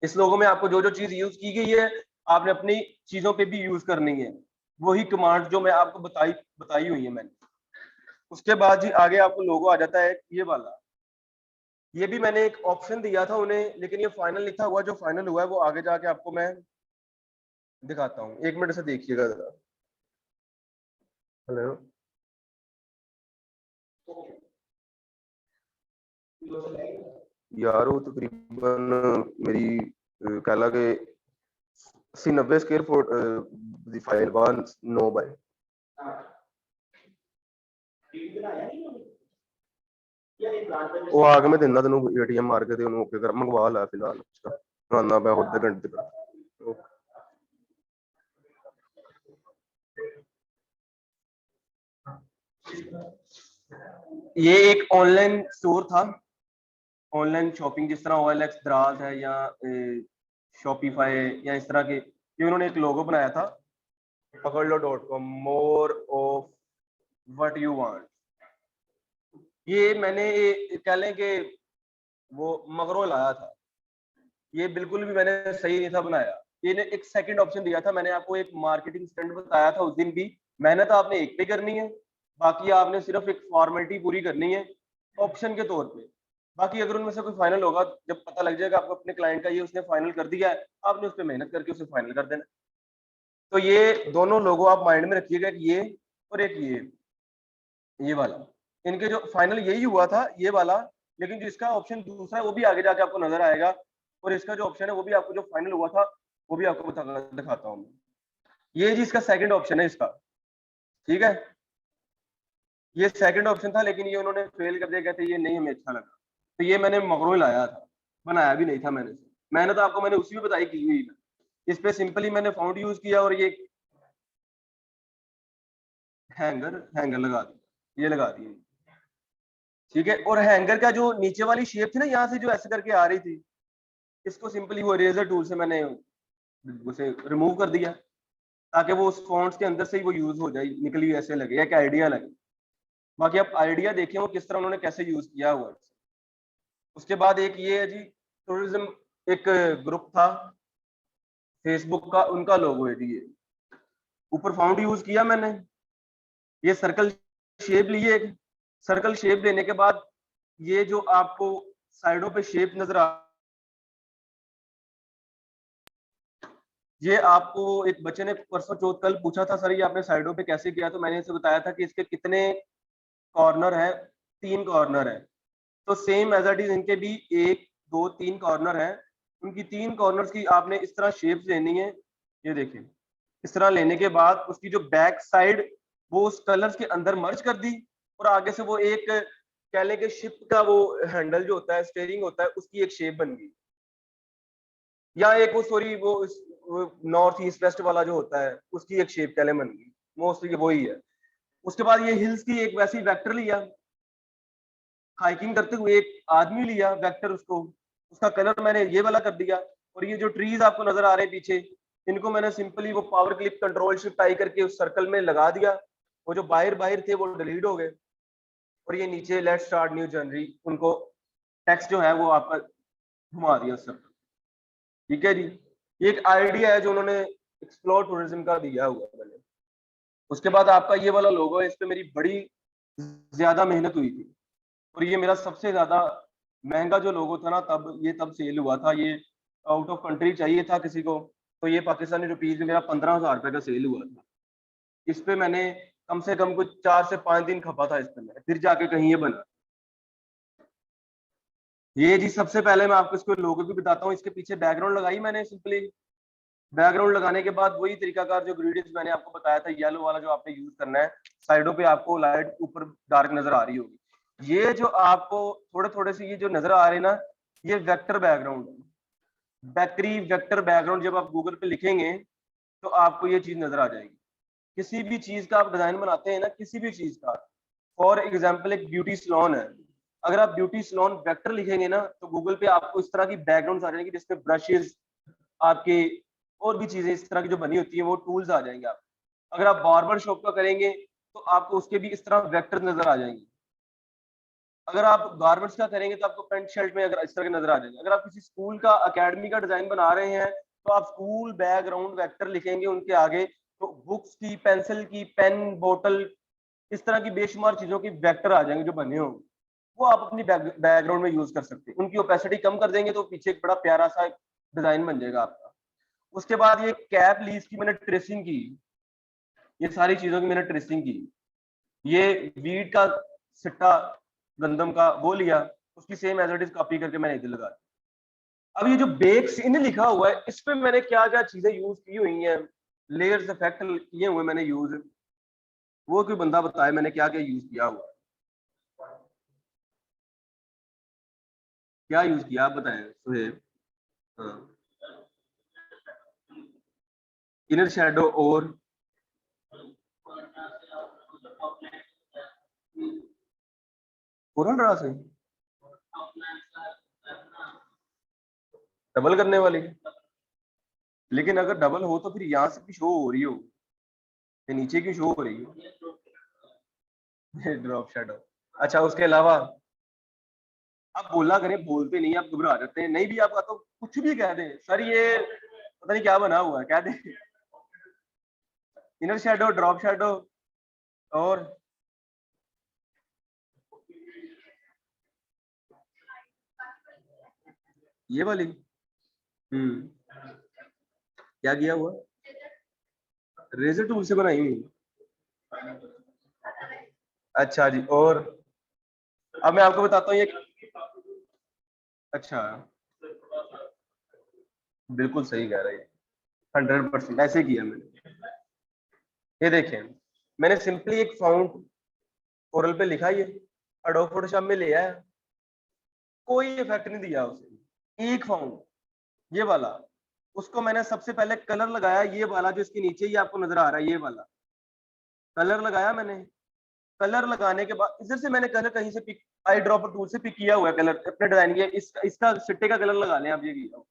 इस लोगों में आपको जो जो चीज यूज की गई है आपने अपनी चीजों पे भी यूज करनी है, वही कमांड जो मैं आपको बताई हुई है मैंने। उसके बाद जी आगे आपको लोगो आ जाता है ये वाला, ये भी मैंने एक ऑप्शन दिया था उन्हें, लेकिन ये फाइनल लिखा हुआ, जो फाइनल हुआ है वो आगे जाके आपको मैं दिखाता हूँ। 1 मिनट से देखिएगा जरा। हेलो यार, वो तकरीबन मेरी कह ला के 80-90 स्क्वायर फुट दी फाइल वन 9 बाय वो आगे मैं देना तेन एटीएम मार के ओके कर मंगवा ला फिलहाल उसका आना मैं होते घंटे तक। ये एक ऑनलाइन स्टोर था, ऑनलाइन शॉपिंग, जिस तरह OLX दराज है या शॉपिफाई या इस तरह के, ये उन्होंने एक लोगो बनाया था, पकड़लो.com, more of what you want. ये मैंने कह लें कि वो मगरों लाया था, ये बिल्कुल भी मैंने सही नहीं था बनाया। ये एक सेकंड ऑप्शन दिया था, मैंने आपको एक मार्केटिंग स्टंट बताया था उस दिन भी। मेहनत आपने एक पे करनी है, बाकी आपने सिर्फ एक फॉर्मेलिटी पूरी करनी है ऑप्शन के तौर पे। बाकी अगर उनमें से कोई फाइनल होगा, जब पता लग जाएगा आपको अपने क्लाइंट का, ये उसने फाइनल कर दिया है, आपने उस पर मेहनत करके उसे फाइनल कर देना। तो ये दोनों लोगो आप माइंड में रखिएगा, ये और एक ये वाला, इनके जो फाइनल यही हुआ था ये वाला, लेकिन जो इसका ऑप्शन दूसरा है वो भी आगे जाके आपको नजर आएगा, और इसका जो ऑप्शन है वो भी आपको जो फाइनल हुआ था वो भी आपको दिखाता हूँ। ये जी इसका सेकंड ऑप्शन है इसका, ठीक है, ये सेकंड ऑप्शन था, लेकिन ये उन्होंने फेल कर दिया, कहते ये नहीं हमें अच्छा लगा। तो ये मैंने मगरों लाया था, बनाया भी नहीं था मैंने तो आपको मैंने उसी में बताई की हुई, इस पे सिंपली मैंने फाउंड यूज किया और ये हैंगर लगा दिया, ये लगा दिया, ठीक है। और हैंगर का जो नीचे वाली शेप थी ना, यहाँ से जो ऐसे करके आ रही थी, इसको सिंपली वो इरेजर टूल से मैंने उसे रिमूव कर दिया, ताकि वो उस फॉन्ट्स के अंदर से ही वो यूज हो जाए, निकली ऐसे लगे, एक आइडिया लगे। बाकी आप आइडिया देखें वो किस तरह उन्होंने कैसे यूज किया हुआ है। उसके बाद एक ये है जी, टूरिज्म एक ग्रुप था फेसबुक का, उनका लोगो है जी, ये ऊपर फाउंड यूज किया मैंने, ये सर्कल शेप लिए, एक सर्कल शेप लेने के बाद ये जो आपको साइडों पे शेप नजर आ, ये आपको एक बच्चे ने परसों चौथ कल पूछा था, सर ये आपने साइडों पे कैसे किया, तो मैंने इसे बताया था कि इसके कितने कॉर्नर है, 3 कॉर्नर है। तो सेम एज इट इज इनके भी 1 2 3 कॉर्नर है, उनकी 3 कॉर्नर्स की आपने इस तरह शेप लेनी है। ये देखिए, इस तरह लेने के बाद उसकी जो बैक साइड वो उस कलर्स के अंदर मर्ज कर दी, और आगे से वो एक कह लें कि शिप का वो हैंडल जो होता है, स्टीयरिंग होता है, उसकी एक शेप बन गई, या एक वो सॉरी वो नॉर्थ ईस्ट वेस्ट वाला जो होता है उसकी एक शेप कह लें बन गई, मोस्टली वही है। उसके बाद ये हिल्स की एक वैसी वेक्टर लिया, हाइकिंग करते हुए एक आदमी लिया वेक्टर, उसको उसका कलर मैंने ये वाला कर दिया। और ये जो ट्रीज आपको नजर आ रहे हैं पीछे, इनको मैंने सिंपली वो पावर क्लिक कंट्रोल शिफ्ट आई करके उस सर्कल में लगा दिया, वो जो बाहर बाहर थे वो डिलीट हो गए, और ये नीचे लेट्स स्टार्ट न्यू जर्नी, उनको टेक्स्ट जो है वो आपका घुमा दिया सर्कल, ठीक है जी। ये एक आइडिया है जो उन्होंने एक्सप्लोर टूरिज्म का दिया हुआ है मैंने। उसके बाद आपका ये वाला लोगो है, इस पे मेरी बड़ी ज्यादा मेहनत हुई थी, और ये मेरा सबसे ज्यादा महंगा जो लोगो था ना, तब सेल हुआ था, ये आउट ऑफ कंट्री चाहिए था किसी को, तो ये पाकिस्तानी रुपीज में मेरा 15,000 रुपए का सेल हुआ था। इस पे मैंने कम से कम कुछ 4 से 5 दिन खपा था इस पे, मैं फिर जाके कहीं ये बना। ये जी सबसे पहले मैं आपको इसको लोगो भी बताता हूँ, इसके पीछे बैकग्राउंड लगाई मैंने सिंपली, बैकग्राउंड लगाने के बाद वही तरीकाकार जो ग्रेडियंट्स मैंने आपको बताया था, येलो वाला जो आपने यूज करना है, साइडों पे आपको लाइट ऊपर डार्क नजर आ रही होगी। ये जो आपको थोड़े थोड़े से ये जो नजर आ रहे हैं ना, ये वेक्टर बैकग्राउंड है, बैकरी वेक्टर बैकग्राउंड। जब आप गूगल पे लिखेंगे तो आपको ये चीज नजर आ जाएगी। किसी भी चीज का आप डिजाइन बनाते हैं ना, किसी भी चीज का, फॉर एग्जाम्पल एक ब्यूटी सलोन है, अगर आप ब्यूटी सलोन वेक्टर लिखेंगे ना, तो गूगल पे आपको इस तरह की बैकग्राउंड आ जाएंगी, जिसमें ब्रशेज आपके और भी चीजें इस तरह की जो बनी होती है वो टूल्स आ जाएंगे आप। अगर आप बार्बर शॉप का करेंगे तो आपको उसके भी इस तरह वेक्टर नजर आ जाएंगे। अगर आप गारमेंट्स का करेंगे तो आपको पेंट शर्ट में अगर इस तरह के नजर आ जाएंगे। अगर आप किसी स्कूल का अकेडमी का डिजाइन बना रहे हैं तो आप स्कूल बैकग्राउंड वेक्टर लिखेंगे उनके आगे, तो बुक्स की, पेंसिल की, पेन, बोतल, इस तरह की बेशुमार चीजों की वेक्टर आ जाएंगे जो बने होंगे। वो आप अपनी बैकग्राउंड में यूज कर सकते हैं। उनकी ओपेसिटी कम कर देंगे तो पीछे एक बड़ा प्यारा सा डिजाइन बन जाएगा आपका। उसके बाद ये कैप लीव्स की मैंने ट्रेसिंग की, ये सारी चीजों की मैंने ट्रेसिंग की। ये वीट का सिट्टा गंदम का वो लिया, उसकी same as it is copy करके मैंने इधर लगा। अब ये जो बेक्स इन लिखा हुआ है, इस पे मैंने क्या क्या चीजें यूज की हुई हैं, लेयर्स इफेक्ट किए हुए मैंने यूज, वो कोई बंदा बताए मैंने क्या क्या यूज किया हुआ, क्या यूज किया आप बताएं सुहेब। हाँ, इनर शैडो और पूर्ण रास है डबल करने वाली, लेकिन अगर डबल हो तो फिर यहाँ से भी शो हो रही हो, ये नीचे की शो हो रही है ड्रॉप शैडो। अच्छा उसके अलावा आप बोला करें, बोलते नहीं, आप घबरा जाते हैं, नहीं भी आपका तो कुछ भी कह दें सर ये पता नहीं क्या बना हुआ है, कह दें इनर शैडो, ड्रॉप शैडो और ये वाली। क्या किया हुआ, रेजर टूल से बनाई हुई। अच्छा जी, और अब मैं आपको बताता हूँ ये। अच्छा, बिल्कुल सही कह रहे हैं, 100% ऐसे किया मैंने। ये देखें, मैंने सिंपली एक फाउंट कोरल पे लिखा, ये एडोब फोटोशॉप में ले आया, कोई इफेक्ट नहीं दिया उसे, एक फाउंट ये वाला, उसको मैंने सबसे पहले कलर लगाया, ये वाला जो इसके नीचे ही आपको नजर आ रहा है, ये वाला कलर लगाया मैंने। कलर लगाने के बाद इधर से मैंने कलर कहीं से पिक, आई ड्रॉपर टूल से पिक किया हुआ है कलर अपने डिजाइन के, इसका सिट्टे का कलर लगा लें आप, ये किया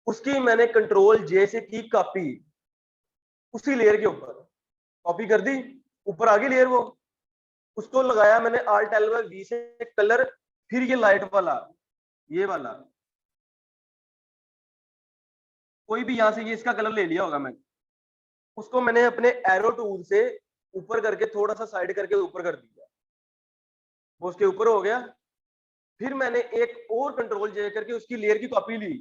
उसकी मैंने कंट्रोल जे से की कॉपी, उसी लेयर के ऊपर कॉपी कर दी, ऊपर आ गई लेयर वो, उसको लगाया मैंने आल्ट एल वी से कलर, फिर ये लाइट वाला, ये वाला कोई भी यहां से ये इसका कलर ले लिया होगा मैंने, उसको मैंने अपने एरो टूल से ऊपर करके थोड़ा सा साइड करके ऊपर कर दिया, वो उसके ऊपर हो गया। फिर मैंने एक और कंट्रोल जे करके उसकी लेयर की कॉपी ली,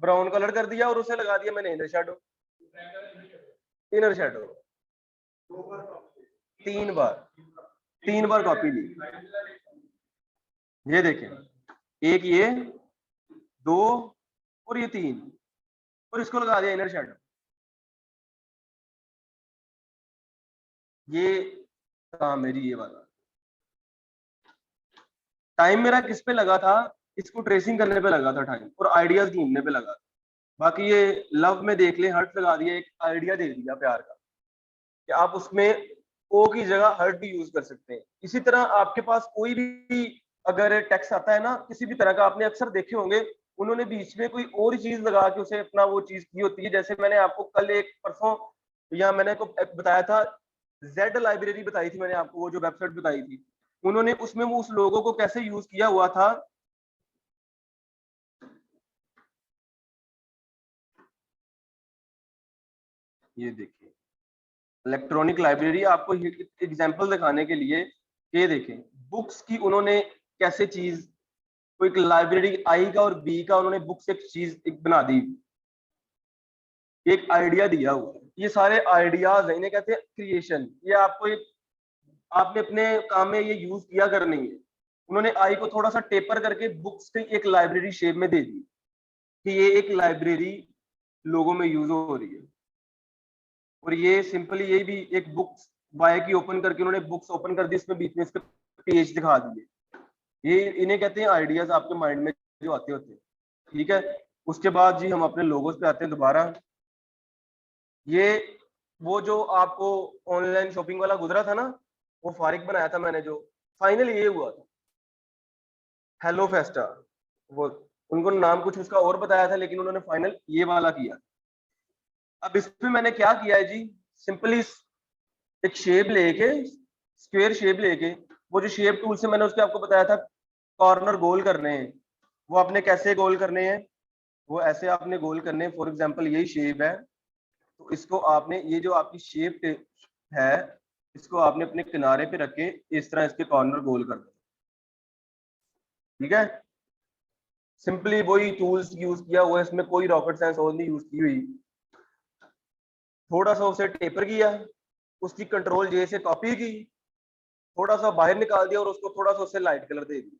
ब्राउन कलर कर दिया और उसे लगा दिया मैंने इनर शैडो, इनर शैडो 3 बार, 3 बार कॉपी ली। ये देखें, एक ये, 2 और ये 3, और इसको लगा दिया इनर शैडो। ये काम मेरी ये वाला, टाइम मेरा किस पे लगा था, इसको ट्रेसिंग करने पे लगा था टाइम, और आइडियाज ढूंढने पे लगा था। बाकी ये लव में देख ले, हर्ट लगा दिया, एक आइडिया दे दिया प्यार का कि आप उसमें ओ की जगह हर्ट भी यूज कर सकते हैं। इसी तरह आपके पास कोई भी अगर टेक्स्ट आता है ना किसी भी तरह का, आपने अक्सर देखे होंगे उन्होंने बीच में कोई और चीज लगा के उसे अपना वो चीज की होती है। जैसे मैंने आपको कल एक परसों या मैंने को बताया था, जेड लाइब्रेरी बताई थी मैंने आपको, वो जो वेबसाइट बताई थी, उन्होंने उसमें वो उस लोगों को कैसे यूज किया हुआ था। ये देखिए इलेक्ट्रॉनिक लाइब्रेरी, आपको एग्जांपल दिखाने के लिए, ये देखें बुक्स की उन्होंने कैसे चीज, कोई एक लाइब्रेरी आई का और बी का उन्होंने बुक्स एक चीज एक बना दी, एक आइडिया दिया हुआ है। ये सारे आइडियाज हैं, इन्हें कहते हैं क्रिएशन। ये आपको एक, आपने अपने काम में ये यूज किया करनी है। उन्होंने आई को थोड़ा सा टेपर करके बुक्स की एक लाइब्रेरी शेप में दे दी कि ये एक लाइब्रेरी लोगों में यूज हो रही है। और ये सिंपली ये भी एक बुक्स बाय की ओपन करके उन्होंने बुक्स ओपन कर दी, इसमें बीच में इसके पेज दिखा दिए। ये इन्हें कहते हैं आइडियाज आपके माइंड में जो आते होते हैं। ठीक है, उसके बाद जी हम अपने लोगोस पे आते हैं दोबारा। ये वो जो आपको ऑनलाइन शॉपिंग वाला गुजरा था ना, वो फारिक बनाया था मैंने, जो फाइनल ये हुआ था हेलो फेस्टा, वो उनको नाम कुछ उसका और बताया था लेकिन उन्होंने फाइनल ये वाला किया। अब इस पे मैंने क्या किया है जी, सिंपली एक शेप लेके, स्क्वायर शेप लेके, वो जो शेप टूल से मैंने उसके आपको बताया था कॉर्नर गोल करने हैं, वो आपने कैसे गोल करने हैं, वो ऐसे आपने गोल करने हैं। फॉर एग्जांपल यही शेप है, तो इसको आपने, ये जो आपकी शेप है, इसको आपने अपने किनारे पे रख के इस तरह इसके कॉर्नर गोल कर दो। ठीक है, सिंपली वही टूल्स यूज किया हुआ है, इसमें कोई रॉकेट साइंस और नहीं यूज की हुई। थोड़ा सा उसे टेपर किया, उसकी कंट्रोल जे से कॉपी की, थोड़ा सा बाहर निकाल दिया और उसको थोड़ा सा उससे लाइट कलर दे दिया।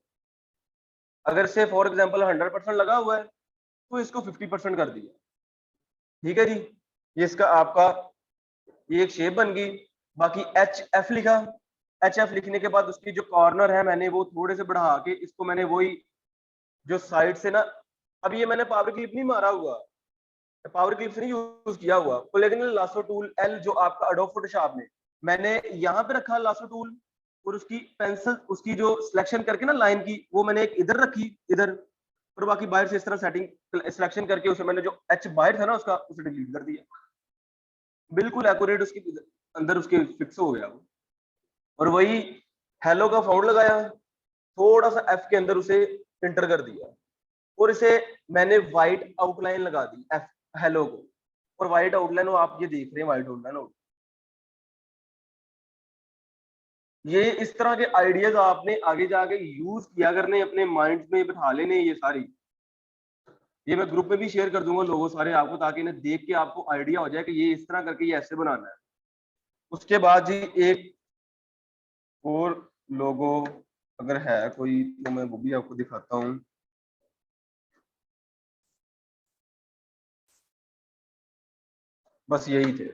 अगर से फॉर एग्जांपल 100% लगा हुआ है तो इसको 50% कर दिया। ठीक है जी, ये इसका आपका ये एक शेप बन गई। बाकी HF लिखा, HF लिखने के बाद उसकी जो कॉर्नर है मैंने वो थोड़े से बढ़ा के इसको मैंने वही जो साइड से ना, अब ये मैंने पावर क्लिप नहीं मारा हुआ, पावर क्लिप से नहीं यूज किया हुआ, पॉलीगोनल लासो टूल L जो आपका एडोब फोटोशॉप में मैंने यहाँ पे रखा लासो टूल, और उसकी पेंसिल उसकी जो सिलेक्शन करके ना लाइन की वो मैंने एक इधर रखी इधर, और बाकी बाहर से इस तरह सेटिंग सिलेक्शन करके उसे मैंने जो H बाहर था ना उसका उसे डिलीट कर दिया। बिल्कुल एक्यूरेट उसके अंदर उसके फिक्स हो गया वो। और वही हेलो का फाउंड लगाया, थोड़ा सा F के अंदर उसे इंटर कर दिया, और इसे मैंने व्हाइट आउटलाइन लगा दी एफ हेलो को, और व्हाइट आउटलाइन वो आप ये देख रहे हैं व्हाइट आउटलाइन हो। ये इस तरह के आइडियाज आपने आगे जाके यूज किया करने, अपने माइंड में बिठा लेने ये सारी। ये मैं ग्रुप में भी शेयर कर दूंगा लोगों सारे आपको, ताकि इन्हें देख के आपको आइडिया हो जाए कि ये इस तरह करके ये ऐसे बनाना है। उसके बाद जी एक और लोगो अगर है कोई तो मैं वो भी आपको दिखाता हूँ। बस यही थे।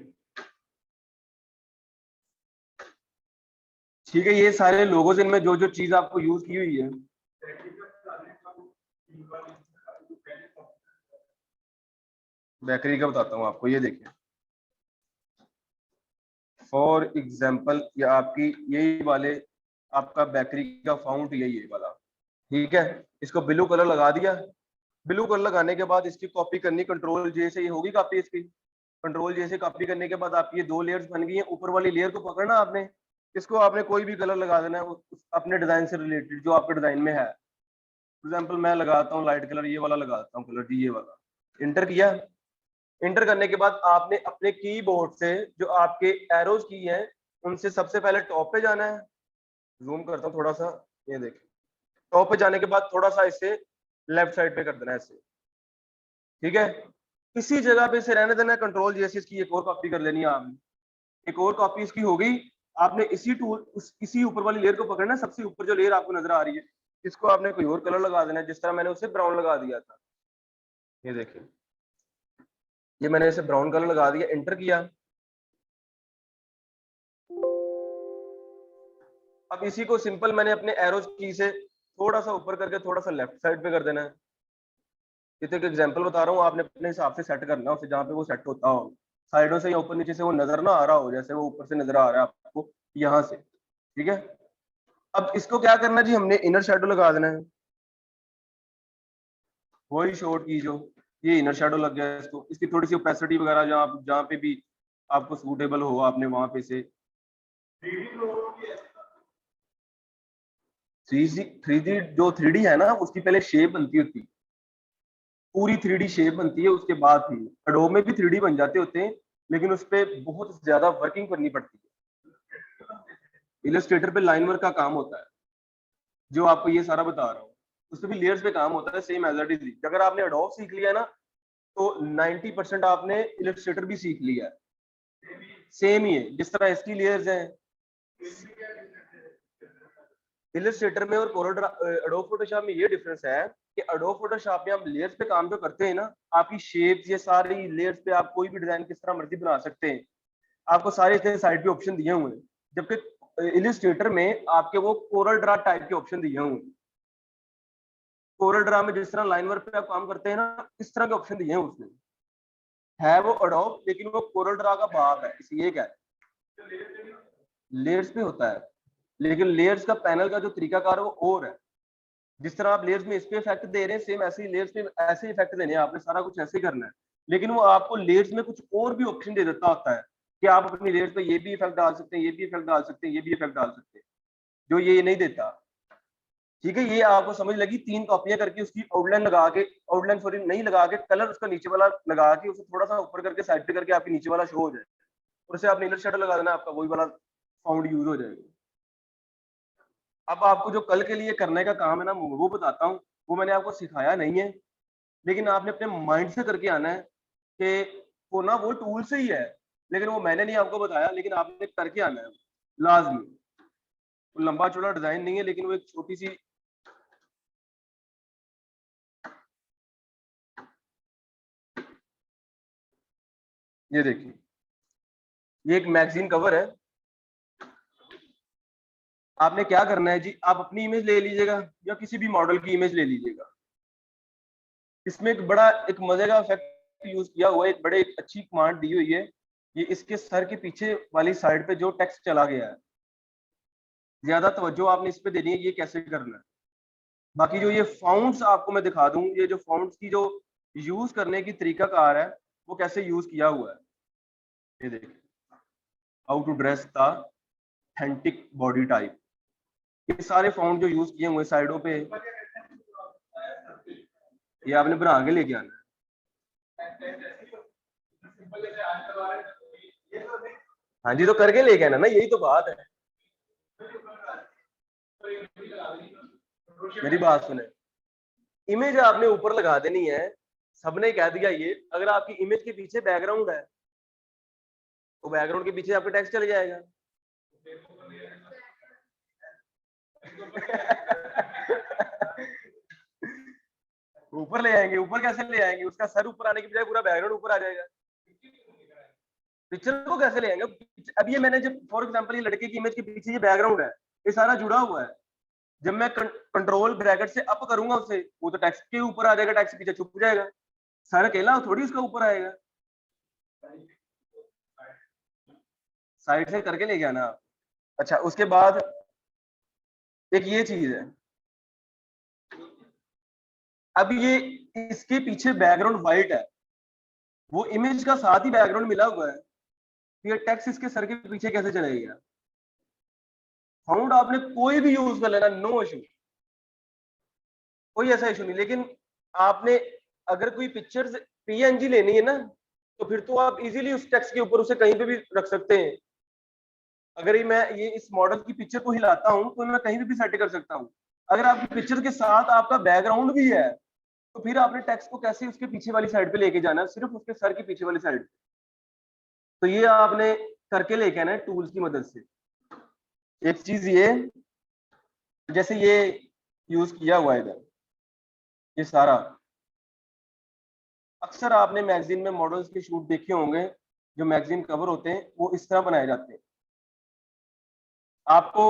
ठीक है, ये सारे लोगों इनमें जो जो चीज आपको यूज की हुई है, बेकरी का बताता हूँ आपको। ये देखिए फॉर एग्जाम्पल ये आपकी यही वाले आपका बेकरी का फाउंट यही वाला। ठीक है, इसको ब्लू कलर लगा दिया। ब्लू कलर लगाने के बाद इसकी कॉपी करनी, कंट्रोल जे से ये होगी कॉपी इसकी। कंट्रोल जे से कॉपी करने के बाद आपकी ये दो लेयर्स बन गई हैं। ऊपर वाली लेयर को पकड़ना आपने, इसको आपने कोई भी कलर लगा देना है अपने डिजाइन से रिलेटेड जो आपके डिजाइन में है। फॉर एग्जाम्पल मैं लगाता हूँ लाइट कलर, ये वाला लगाता हूँ कलर जी, ये वाला। इंटर किया, इंटर करने के बाद आपने अपने कीबोर्ड से जो आपके एरोज की हैं उनसे सबसे पहले टॉप पे जाना है। जूम करता हूँ थोड़ा सा, ये देखिए टॉप पे जाने के बाद थोड़ा सा इसे लेफ्ट साइड पे कर देना है इसे। ठीक है, इसी जगह पे इसे रहने देना है। कंट्रोल जैसे इसकी एक और कॉपी कर लेनी है आपने। एक और कॉपी इसकी हो गई। आपने इसी टूल इसी ऊपर वाली लेयर को पकड़ना है, सबसे ऊपर जो लेयर आपको नजर आ रही है इसको आपने कोई और कलर लगा देना है, जिस तरह मैंने उसे ब्राउन लगा दिया था। ये देखिए ये मैंने इसे ब्राउन कलर लगा दिया, इंटर किया। अब इसी को सिंपल मैंने अपने एरोज की से थोड़ा सा ऊपर करके थोड़ा सा लेफ्ट साइड पे कर देना है। ये तो एक एग्जांपल बता रहा हूँ, आपने अपने हिसाब से सेट करना है उसे जहाँ पे वो सेट होता हो। साइडों से या ऊपर नीचे से वो नजर ना आ रहा हो, जैसे वो ऊपर से नजर आ रहा है आपको यहाँ से। ठीक है, अब इसको क्या करना जी, हमने इनर शेडो लगा देना है। वही शॉर्ट की जो ये इनर शेडो लग गया है इसको, इसकी थोड़ी सी ओपेसिटी वगैरह जहाँ पे भी आपको सूटेबल हो आपने वहां पे से 3D जो 3D है ना उसकी पहले शेप बनती होती है, पूरी 3D शेप बनती है उसके बाद ही। एडोब में भी 3D बन जाते होते हैं, लेकिन उस पर बहुत ज्यादा वर्किंग करनी पड़ती है। इलस्ट्रेटर पे लाइन वर्क का काम होता है, जो आपको ये सारा बता रहा हूँ उसमें भी लेयर्स पे काम होता है सेम एज इट इज। अगर आपने एडोब सीख लिया ना तो 90% आपने इलस्ट्रेटर भी सीख लिया है। सेम ही है, जिस तरह इसकी लेयर्स हैं इलस्ट्रेटर में और कोरोड्रा एडोब फोटोशॉप में, ये डिफरेंस है कि एडोब फोटोशॉप में हम लेयर्स पे काम जो करते हैं ना, आपकी शेप्स ये सारी लेयर्स पे आप कोई भी डिजाइन किस तरह मर्जी बना सकते हैं, आपको सारे इतने साइड पे ऑप्शन दिए हुए हैं। जबकि इलस्ट्रेटर में आपके वो कोरल ड्रा टाइप के ऑप्शन दिए हुए हैं। कोरल ड्रा में जिस तरह लाइन वर्क पे आप काम करते हैं ना, इस तरह के ऑप्शन दिए हैं उसने। है वो एडोब लेकिन वो कोरल ड्रा का भाग है, इसलिए क्या है लेयर्स पे होता है, लेकिन लेयर्स का पैनल का जो तरीकाकार है वो और है। जिस तरह आप लेयर्स में इस पे इफेक्ट दे रहे हैं, सेम ऐसे ही लेयर्स पे ऐसे इफेक्ट देने हैं आपने, सारा कुछ ऐसे ही करना है। लेकिन वो आपको लेयर्स में कुछ और भी ऑप्शन दे देता होता है कि आप अपनी लेयर्स पे ये भी इफेक्ट डाल सकते हैं, ये भी इफेक्ट डाल सकते हैं, ये भी इफेक्ट डाल सकते हैं, जो ये नहीं देता। ठीक है, ये आपको समझ लगी। 3 कॉपियां करके उसकी आउटलाइन लगा के, आउटलाइन सॉरी नहीं लगा के, कलर उसका नीचे वाला लगा के उसे थोड़ा सा ऊपर करके साइड पे करके आपके नीचे वाला शो हो जाए, और उसे आपने इनर शेडो लगा देना, आपका वही वाला फाउंड यूज हो जाएगा। अब आपको जो कल के लिए करने का काम है ना वो बताता हूँ, वो मैंने आपको सिखाया नहीं है, लेकिन आपने अपने माइंड से करके आना है कि वो ना वो टूल से ही है, लेकिन वो मैंने नहीं आपको बताया, लेकिन आपने करके आना है लाजमी। वो लंबा चौड़ा डिजाइन नहीं है, लेकिन वो एक छोटी सी, ये देखिए, ये एक मैगजीन कवर है। आपने क्या करना है जी, आप अपनी इमेज ले लीजिएगा या किसी भी मॉडल की इमेज ले लीजिएगा। इसमें एक बड़ा एक मजे का इफेक्ट यूज किया हुआ है, एक बड़े एक अच्छी कमांड दी हुई है। ये इसके सर के पीछे वाली साइड पे जो टेक्स्ट चला गया है, ज्यादा तवज्जो आपने इस पे देनी है, ये कैसे करना है। बाकी जो ये फाउंड्स आपको मैं दिखा दूं, ये जो फाउंड्स की जो यूज करने की तरीका कार है, वो कैसे यूज किया हुआ है। ये देखिए, how to dress the authentic body type, ये सारे फाउंड जो यूज किए हुए साइडों पे, ये आपने बना के लेके आना है। हाँ जी, तो करके लेके आना ना, यही तो बात है। मेरी बात सुने, इमेज आपने ऊपर लगा देनी है। सबने कह दिया ये, अगर आपकी इमेज के पीछे बैकग्राउंड है तो बैकग्राउंड के पीछे आपका टेक्स्ट चल जाएगा। ऊपर ले आएंगे, ऊपर कैसे ले आएंगे, उसका सर ऊपर आने की बजाय पूरा बैकग्राउंड ऊपर आ जाएगा। पिक्चर को कैसे ले आएंगे? अब ये मैंने जब फॉर एग्जांपल ये लड़के की इमेज के पीछे ये बैकग्राउंड है, ये सारा जुड़ा हुआ है। जब मैं कंट्रोल ब्रैकेट से अप करूंगा उसे, वो तो टेक्स्ट के ऊपर आ जाएगा, टेक्स्ट पीछे छुप जाएगा। सर अकेला थोड़ी उसका ऊपर आएगा। साइड से करके ले गया ना। अच्छा, उसके बाद एक ये चीज है, अब ये इसके पीछे बैकग्राउंड व्हाइट है, वो इमेज का साथ ही बैकग्राउंड मिला हुआ है, ये टेक्स्ट इसके सर के पीछे कैसे चलेगा? फाउंड आपने कोई भी यूज कर लेना, नो इशू, कोई ऐसा इशू नहीं। लेकिन आपने अगर कोई पिक्चर पीएनजी लेनी है ना, तो फिर तो आप इजीली उस टेक्स्ट के ऊपर उसे कहीं पे भी रख सकते हैं। अगर ये मैं ये इस मॉडल की पिक्चर को हिलाता हूं तो मैं कहीं भी सेट कर सकता हूं। अगर आपकी पिक्चर के साथ आपका बैकग्राउंड भी है, तो फिर आपने टेक्स्ट को कैसे उसके पीछे वाली साइड पे लेके जाना है, सिर्फ उसके सर के पीछे वाली साइड। तो ये आपने करके लेके आना है टूल्स की मदद से। एक चीज ये, जैसे ये यूज किया हुआ है इधर, ये सारा अक्सर आपने मैगजीन में मॉडल्स के शूट देखे होंगे, जो मैगजीन कवर होते हैं वो इस तरह बनाए जाते हैं। आपको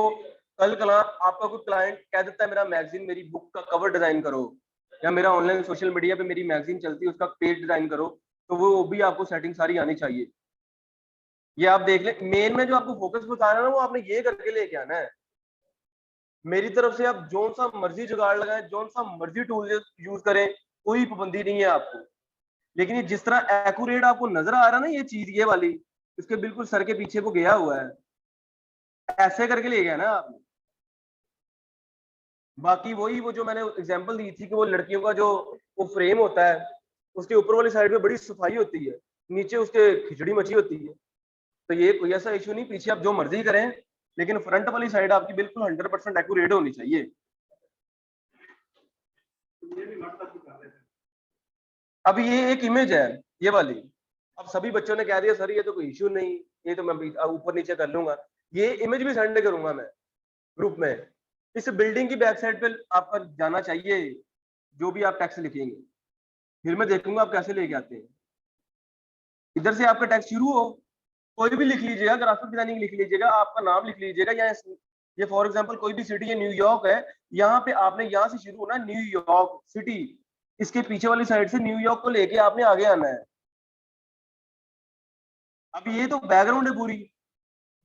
आपका कोई क्लाइंट कह देता है मेरा मैगजीन, मेरी बुक का कवर डिजाइन करो, या मेरा ऑनलाइन सोशल मीडिया पे मेरी मैगजीन चलती है उसका पेज डिजाइन करो, तो वो भी आपको सेटिंग सारी आनी चाहिए। ये आप देख ले, मेन में जो आपको फोकस बताना है ना, वो आपने ये करके लेके आना है। मेरी तरफ से आप जो सा मर्जी जुगाड़ लगाएं, जो सा मर्जी टूल यूज करें, कोई पाबंदी नहीं है आपको। लेकिन ये जिस तरह एक्यूरेट आपको नजर आ रहा है ना, ये चीज ये वाली इसके बिल्कुल सर के पीछे को गया हुआ है, ऐसे करके ले गया ना आपने। बाकी वही वो जो मैंने एग्जांपल दी थी कि वो लड़कियों का जो वो फ्रेम होता है, उसके ऊपर वाली साइड में बड़ी सफाई होती है, नीचे उसके खिचड़ी मची होती है। तो ये कोई ऐसा इशू नहीं, पीछे आप जो मर्जी करें, लेकिन फ्रंट वाली साइड आपकी बिल्कुल 100% एक्यूरेट होनी चाहिए। अब ये एक इमेज है, ये वाली। अब सभी बच्चों ने कह दिया सर ये तो कोई इशू नहीं, ये तो मैं ऊपर नीचे कर लूंगा। ये इमेज भी सेंड करूंगा मैं ग्रुप में। इस बिल्डिंग की बैक साइड पे आपका जाना चाहिए, जो भी आप टेक्स्ट लिखेंगे, फिर मैं देखूंगा आप कैसे लेके आते हैं। इधर से आपका टेक्स्ट शुरू हो, कोई भी लिख लीजिएगा, ग्राफिक डिजाइनिंग लिख लीजिएगा, आपका नाम लिख लीजिएगा, या ये फॉर एग्जांपल कोई भी सिटी है, न्यूयॉर्क है, यहाँ पे आपने यहाँ से शुरू होना, न्यूयॉर्क सिटी, इसके पीछे वाली साइड से न्यूयॉर्क को लेके आपने आगे आना है। अब ये तो बैकग्राउंड है पूरी,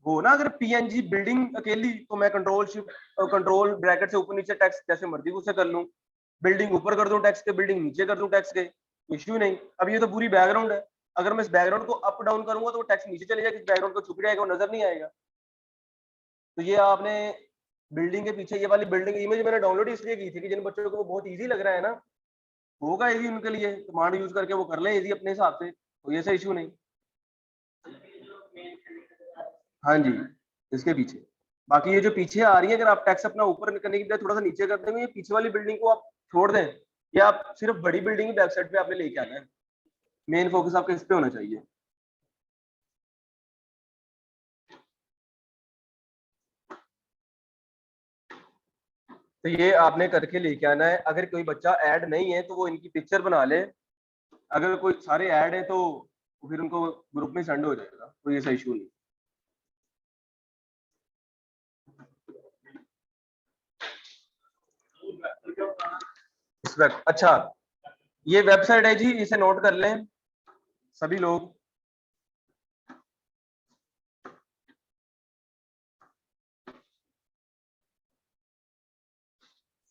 वो ना अगर पीएनजी बिल्डिंग अकेली, तो मैं कंट्रोल ब्रैकेट से ऊपर नीचे टेक्स्ट जैसे मर्जी उसे कर लूं, बिल्डिंग ऊपर कर दूं टेक्स्ट के, बिल्डिंग नीचे कर दूं टेक्स्ट के, इश्यू नहीं। अब ये तो पूरी बैकग्राउंड है, अगर मैं इस बैकग्राउंड को अप डाउन करूंगा तो वो टेक्स्ट नीचे चले जाएगा, इस बैकग्राउंड को छुप जाएगा, वो नजर नहीं आएगा। तो ये आपने बिल्डिंग के पीछे, ये वाली बिल्डिंग इमेज मैंने डाउनलोड इसलिए की थी कि जिन बच्चों को वो बहुत ईजी लग रहा है ना, होगा इजी उनके लिए, कमांड यूज करके वो कर ले इजी अपने हिसाब से, तो ये से इशू नहीं। हाँ जी, इसके पीछे बाकी ये जो पीछे आ रही है, अगर आप टेक्स्ट अपना ऊपर करने की बजाय थोड़ा सा नीचे कर देंगे, ये पीछे वाली बिल्डिंग को आप छोड़ दें, या आप सिर्फ बड़ी बिल्डिंग बैक साइड पे आपने लेके आना है। मेन फोकस आपका इस पे होना चाहिए। तो ये आपने करके लेके आना है। अगर कोई बच्चा ऐड नहीं है तो वो इनकी पिक्चर बना ले, अगर कोई सारे ऐड है तो फिर उनको ग्रुप में सेंड हो जाएगा, कोई ऐसा इशू नहीं। अच्छा, ये वेबसाइट है जी, इसे नोट कर लें सभी लोग।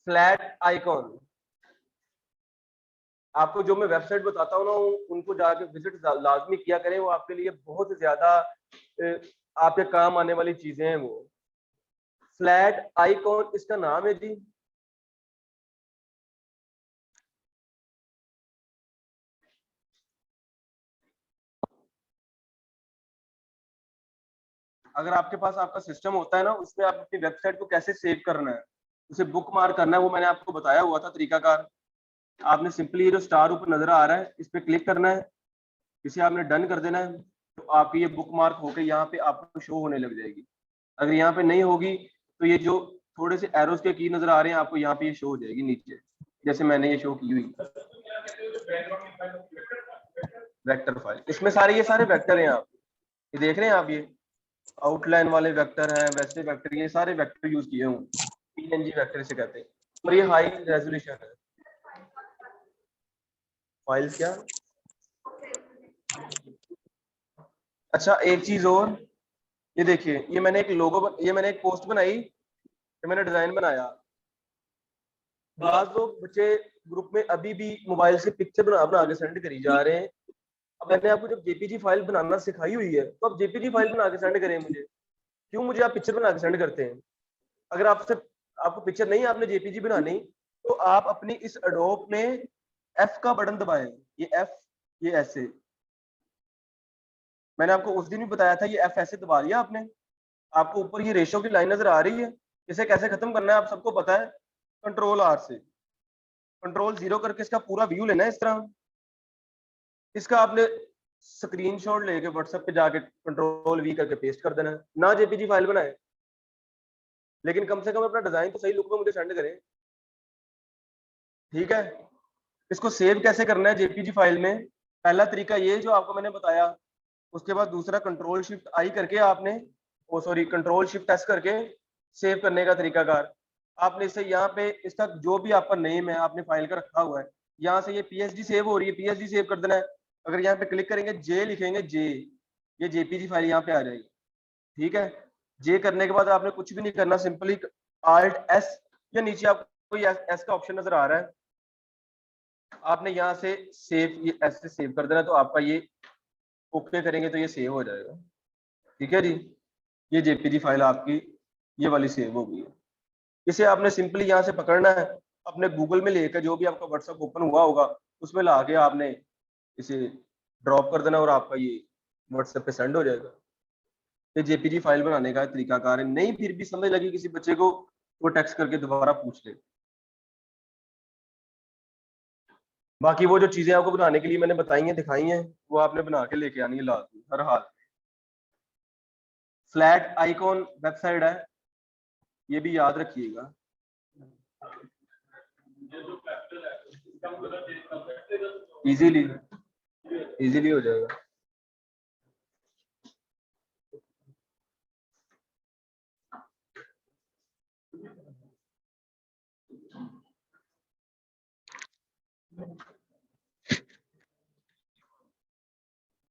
फ्लैट आइकॉन, आपको जो मैं वेबसाइट बताता हूँ ना, उनको जाके विजिट लाजमी किया करें, वो आपके लिए बहुत ज्यादा आपके काम आने वाली चीजें हैं वो। फ्लैट आइकॉन इसका नाम है जी। अगर आपके पास आपका सिस्टम होता है ना, उसमें आप अपनी वेबसाइट को कैसे सेव करना है, उसे बुक मार्क करना है, वो मैंने आपको बताया हुआ था तरीकाकार। आपने सिंपली ये जो स्टार ऊपर नजर आ रहा है, इस पे क्लिक करना है, इसे आपने डन कर देना है, तो आपकी ये बुक मार्क होकर यहाँ पे आपको शो होने लग जाएगी। अगर यहाँ पे नहीं होगी तो ये जो थोड़े से एरोस के की नजर आ रहे हैं आपको, यहाँ पे ये शो हो जाएगी नीचे, जैसे मैंने ये शो की हुई वेक्टर फाइल। इसमें सारे ये सारे वेक्टर हैं, आप ये देख रहे हैं, आप ये आउटलाइन वाले वेक्टर हैं, वैसे वेक्टर, ये सारे वेक्टर यूज किए हूँ, पीएनजी वेक्टर इसे कहते हैं। और ये हाई रेजोल्यूशन है फाइल्स क्या। अच्छा, एक चीज और, ये देखिए, ये मैंने एक लोगो, ये मैंने एक पोस्ट बनाई, ये मैंने डिजाइन बनाया। बाज लोग बच्चे ग्रुप में अभी भी मोबाइल से पिक्चर बना बना के सेंड करी जा रहे हैं। अब मैंने आपको जब जेपीजी फाइल बनाना सिखाई हुई है, तो आप जेपीजी फाइल बना के सेंड करें मुझे, क्यों मुझे आप पिक्चर बना के सेंड करते हैं? अगर आपसे आपको पिक्चर नहीं, आपने जेपीजी बनानी, तो आप अपनी इस एडोब में एफ का बटन दबाएं, ये एफ, ये ऐसे, मैंने आपको उस दिन भी बताया था, ये एफ ऐसे दबा लिया आपने, आपको ऊपर ये रेशो की लाइन नजर आ रही है, इसे कैसे खत्म करना है आप सबको पता है, कंट्रोल आर से कंट्रोल 0 करके इसका पूरा व्यू लेना है इस तरह। इसका आपने स्क्रीनशॉट लेके व्हाट्सएप पे जाके कंट्रोल वी करके पेस्ट कर देना है, ना जेपीजी फाइल बनाए, लेकिन कम से कम अपना डिजाइन तो सही लुक में मुझे सेंड करें। ठीक है, इसको सेव कैसे करना है जेपीजी फाइल में? पहला तरीका ये जो आपको मैंने बताया, उसके बाद दूसरा कंट्रोल शिफ्ट आई करके आपने, ओ सॉरी, कंट्रोल शिफ्ट एस करके सेव करने का तरीकाकार। आपने इसे यहाँ पे इसका जो भी आपका नेम है आपने फाइल का रखा हुआ है, यहाँ से ये पीएसडी सेव हो रही है, पीएसडी सेव कर देना है। अगर यहाँ पे क्लिक करेंगे, जे लिखेंगे, जे, ये जेपीजी फाइल यहाँ पे आ जाएगी। ठीक है, जे करने के बाद आपने कुछ भी नहीं करना, सिंपली आल्ट एस, या नीचे आपको एस का ऑप्शन नजर आ रहा है, आपने यहाँ से सेव, ये एस से सेव कर देना, तो आपका ये ओके करेंगे तो ये सेव हो जाएगा। ठीक है जी, ये जेपीजी फाइल आपकी ये वाली सेव हो गई है। इसे आपने सिंपली यहाँ से पकड़ना है, अपने गूगल में लेकर, जो भी आपका व्हाट्सएप ओपन हुआ होगा उसमें ला के आपने इसे ड्रॉप कर देना, और आपका ये व्हाट्सएप पे सेंड हो जाएगा। ये जेपीजी फाइल बनाने का तरीकाकार है। नहीं फिर भी समझ लगी किसी बच्चे को, वो टेक्स्ट करके दोबारा पूछ ले। बाकी वो जो चीजें आपको बनाने के लिए मैंने बताई हैं, दिखाई हैं, वो आपने बना के लेके आनी है लाजमी हर हाल। फ्लैट आइकॉन वेबसाइट है, ये भी याद रखिएगा। इजीली इजीली हो जाएगा।